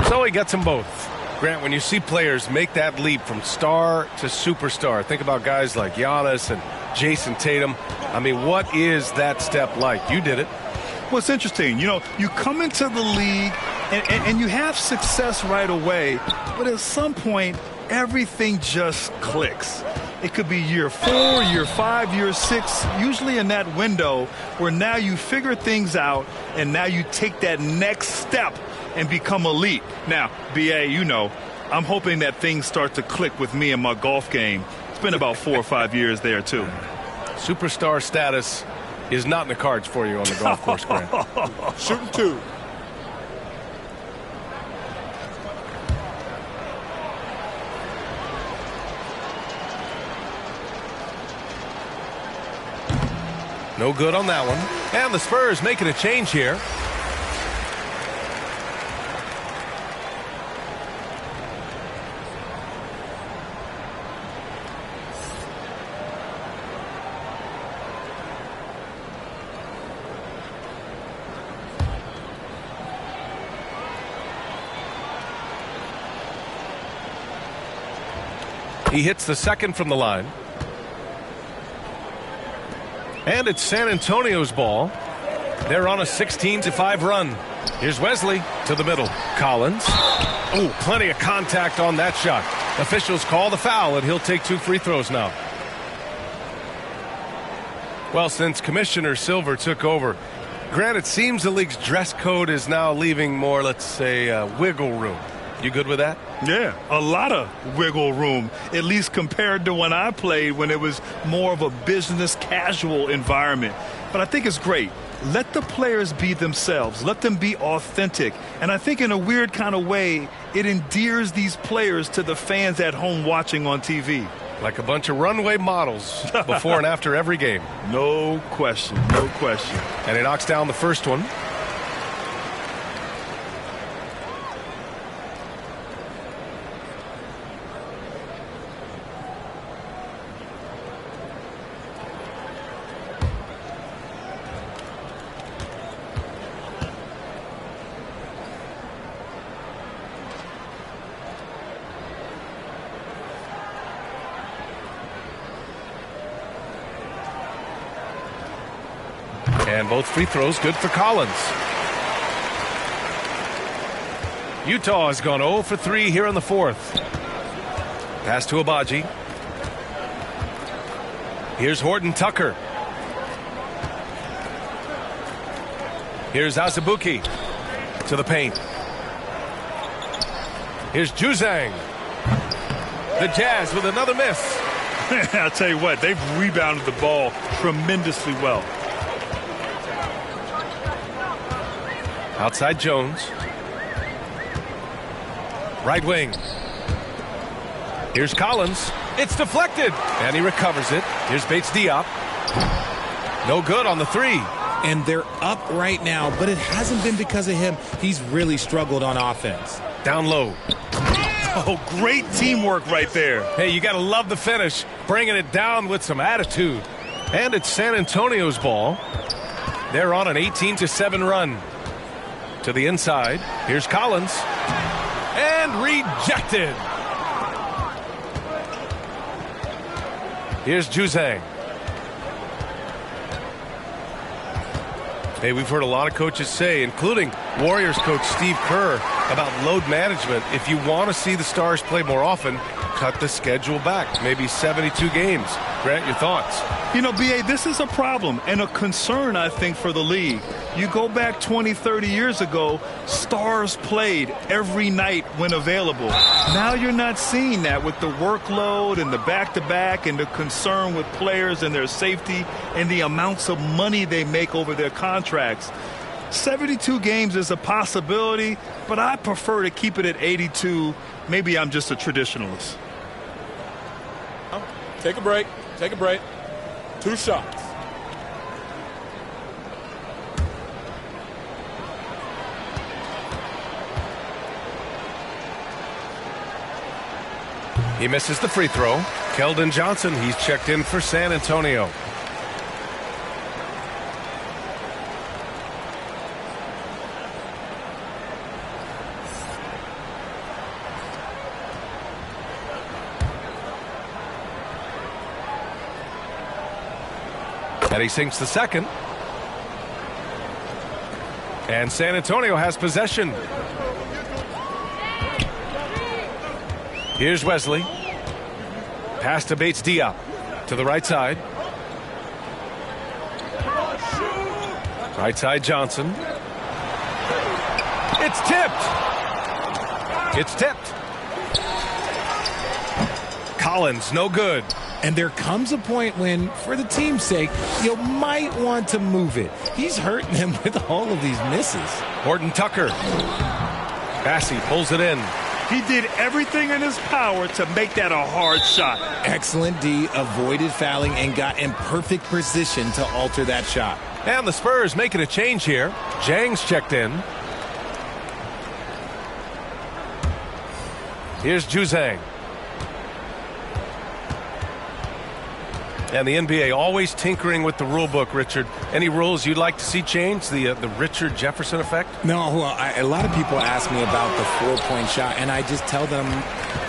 So he gets them both. Grant, when you see players make that leap from star to superstar, think about guys like Giannis and Jason Tatum. I mean, what is that step like? You did it. Well, it's interesting. You know, you come into the league and you have success right away, but at some point, everything just clicks. It could be year 4, year 5, year 6, usually in that window where now you figure things out and now you take that next step and become elite. Now, BA, you know, I'm hoping that things start to click with me in my golf game. It's been about 4 or 5 years there, too. Superstar status is not in the cards for you on the golf course, Grant. Shooting 2. No good on that one. And the Spurs making a change here. He hits the second from the line. And it's San Antonio's ball. They're on a 16-5 run. Here's Wesley to the middle. Collins. Oh, plenty of contact on that shot. Officials call the foul, and he'll take 2 free throws now. Well, since Commissioner Silver took over, Grant, it seems the league's dress code is now leaving more, let's say, wiggle room. You good with that? Yeah, a lot of wiggle room, at least compared to when I played, when it was more of a business casual environment. But I think it's great. Let the players be themselves. Let them be authentic. And I think in a weird kind of way, it endears these players to the fans at home watching on TV. Like a bunch of runway models before and after every game. No question, no question. And he knocks down the first one. And both free throws good for Collins. Utah has gone 0 for 3 here in the fourth. Pass to Abaji. Here's Horton Tucker. Here's Azubuike to the paint. Here's Juzang. The Jazz with another miss. I'll tell you what, they've rebounded the ball tremendously well. Outside Jones. Right wing. Here's Collins. It's deflected. And he recovers it. Here's Bates Diop. No good on the three. And they're up right now, but it hasn't been because of him. He's really struggled on offense. Down low. Oh, great teamwork right there. Hey, you got to love the finish. Bringing it down with some attitude. And it's San Antonio's ball. They're on an 18-7 run. To the inside. Here's Collins. And rejected. Here's Juzang. Hey, we've heard a lot of coaches say, including Warriors coach Steve Kerr, about load management. If you want to see the Stars play more often, cut the schedule back. Maybe 72 games. Grant, your thoughts? You know, B.A., this is a problem and a concern, I think, for the league. You go back 20, 30 years ago, Stars played every night when available. Now you're not seeing that with the workload and the back-to-back and the concern with players and their safety and the amounts of money they make over their contracts. 72 games is a possibility, but I prefer to keep it at 82. Maybe I'm just a traditionalist. Take a break. Take a break. 2 shots. He misses the free throw. Keldon Johnson, he's checked in for San Antonio. And he sinks the second. And San Antonio has possession. Here's Wesley. Pass to Bates Diop. To the right side. Right side Johnson. It's tipped. It's tipped. Collins, no good. And there comes a point when, for the team's sake, you might want to move it. He's hurting them with all of these misses. Horton Tucker. Bassey pulls it in. He did everything in his power to make that a hard shot. Excellent D, avoided fouling and got in perfect position to alter that shot. And the Spurs making a change here. Jang's checked in. Here's Juzang. And the NBA always tinkering with the rule book, Richard. Any rules you'd like to see changed? The Richard Jefferson effect? No, well, a lot of people ask me about the 4-point shot, and I just tell them,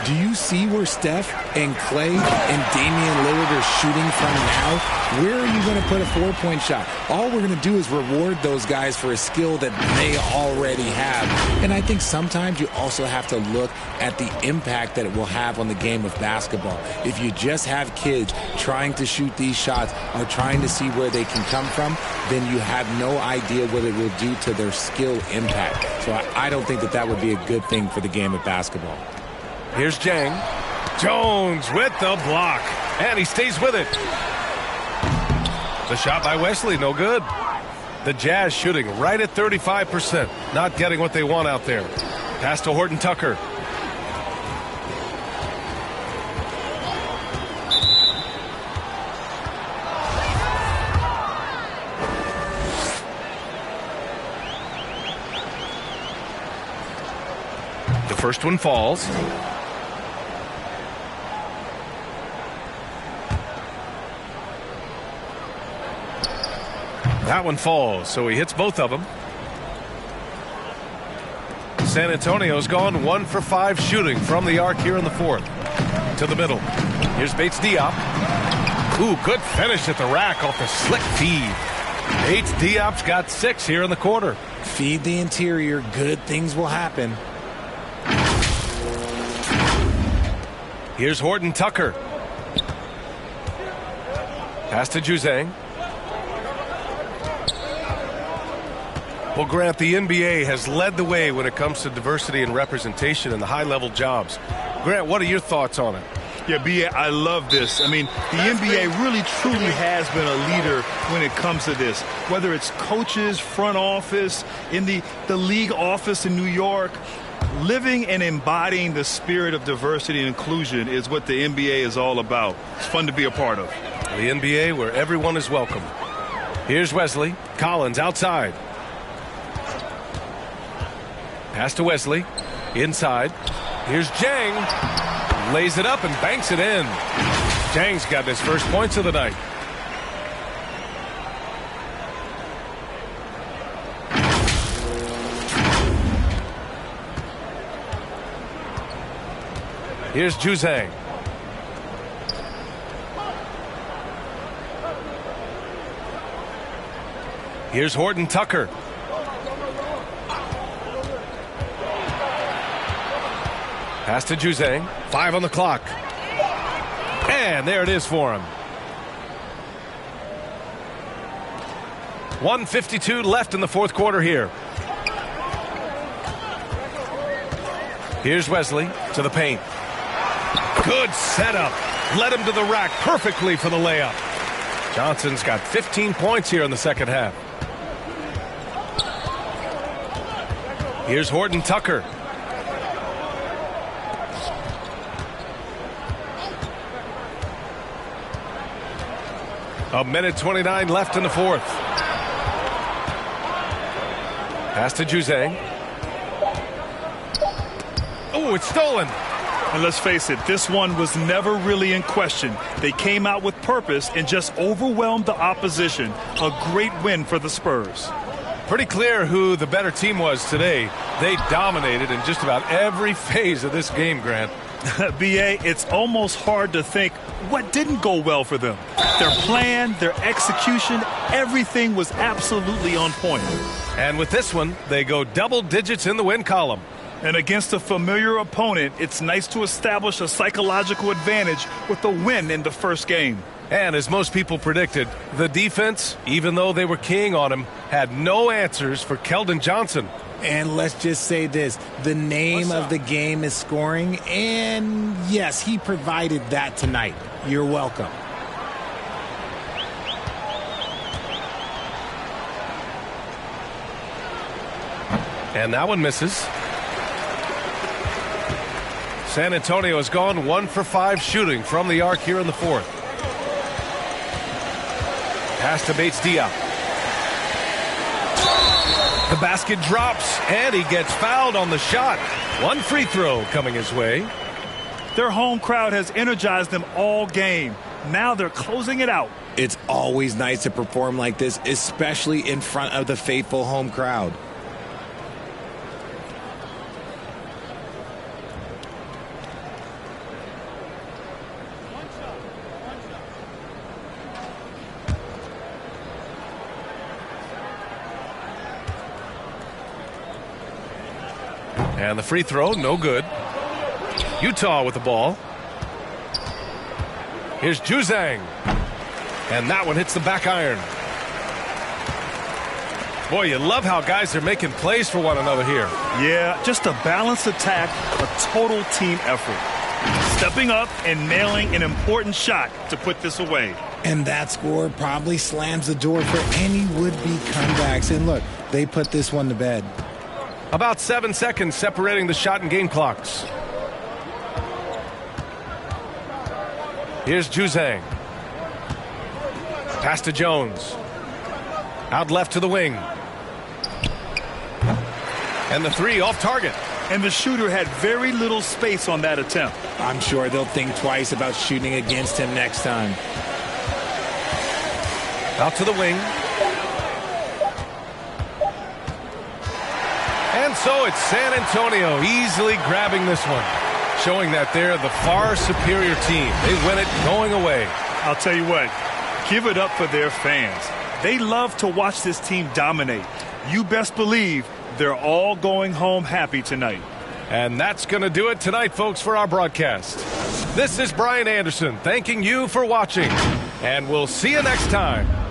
do you see where Steph and Clay and Damian Lillard are shooting from now? Where are you going to put a 4-point shot? All we're going to do is reward those guys for a skill that they already have. And I think sometimes you also have to look at the impact that it will have on the game of basketball. If you just have kids trying to shoot these shots or trying to see where they can come from, then you have no idea what it will do to their skill impact. So I don't think that would be a good thing for the game of basketball. Here's Jang. Jones with the block. And he stays with it. The shot by Wesley, no good. The Jazz shooting right at 35%. Not getting what they want out there. Pass to Horton Tucker. The first one falls. That one falls, so he hits both of them. San Antonio's gone 1 for 5 shooting from the arc here in the fourth. To the middle. Here's Bates Diop. Ooh, good finish at the rack off the slick feed. Nate Diop's got 6 here in the quarter. Feed the interior. Good things will happen. Here's Horton Tucker. Pass to Juzang. Well, Grant, the NBA has led the way when it comes to diversity and representation in the high-level jobs. Grant, what are your thoughts on it? Yeah, B.A., I love this. I mean, the NBA really, truly has been a leader when it comes to this. Whether it's coaches, front office, in the league office in New York, living and embodying the spirit of diversity and inclusion is what the NBA is all about. It's fun to be a part of. The NBA where everyone is welcome. Here's Wesley. Collins outside. Pass to Wesley. Inside. Here's Jang. Lays it up and banks it in. Jang's got his first points of the night. Here's Juzang. Here's Horton Tucker. Pass to Juzang. 5 on the clock. And there it is for him. 1:52 left in the fourth quarter here. Here's Wesley to the paint. Good setup. Led him to the rack perfectly for the layup. Johnson's got 15 points here in the second half. Here's Horton Tucker. A minute 29 left in the fourth. Pass to Juzang. Oh, it's stolen. And let's face it, this one was never really in question. They came out with purpose and just overwhelmed the opposition. A great win for the Spurs. Pretty clear who the better team was today. They dominated in just about every phase of this game, Grant. B.A., it's almost hard to think what didn't go well for them. Their plan, their execution, everything was absolutely on point. And with this one, they go double digits in the win column. And against a familiar opponent, it's nice to establish a psychological advantage with a win in the first game. And as most people predicted, the defense, even though they were keying on him, had no answers for Keldon Johnson. And let's just say this, the name of the game is scoring, and yes, he provided that tonight. You're welcome. And that one misses. San Antonio has gone 1 for 5 shooting from the arc here in the fourth. Pass to Bates Diop. The basket drops, and he gets fouled on the shot. One free throw coming his way. Their home crowd has energized them all game. Now they're closing it out. It's always nice to perform like this, especially in front of the faithful home crowd. And the free throw, no good. Utah with the ball. Here's Juzang. And that one hits the back iron. Boy, you love how guys are making plays for one another here. Yeah, just a balanced attack, a total team effort. Stepping up and nailing an important shot to put this away. And that score probably slams the door for any would-be comebacks. And look, they put this one to bed. About 7 seconds separating the shot and game clocks. Here's Juzang. Pass to Jones. Out left to the wing. And the three off target. And the shooter had very little space on that attempt. I'm sure they'll think twice about shooting against him next time. Out to the wing. And so it's San Antonio easily grabbing this one, showing that they're the far superior team. They win it going away. I'll tell you what, give it up for their fans. They love to watch this team dominate. You best believe they're all going home happy tonight. And that's going to do it tonight, folks, for our broadcast. This is Brian Anderson thanking you for watching, and we'll see you next time.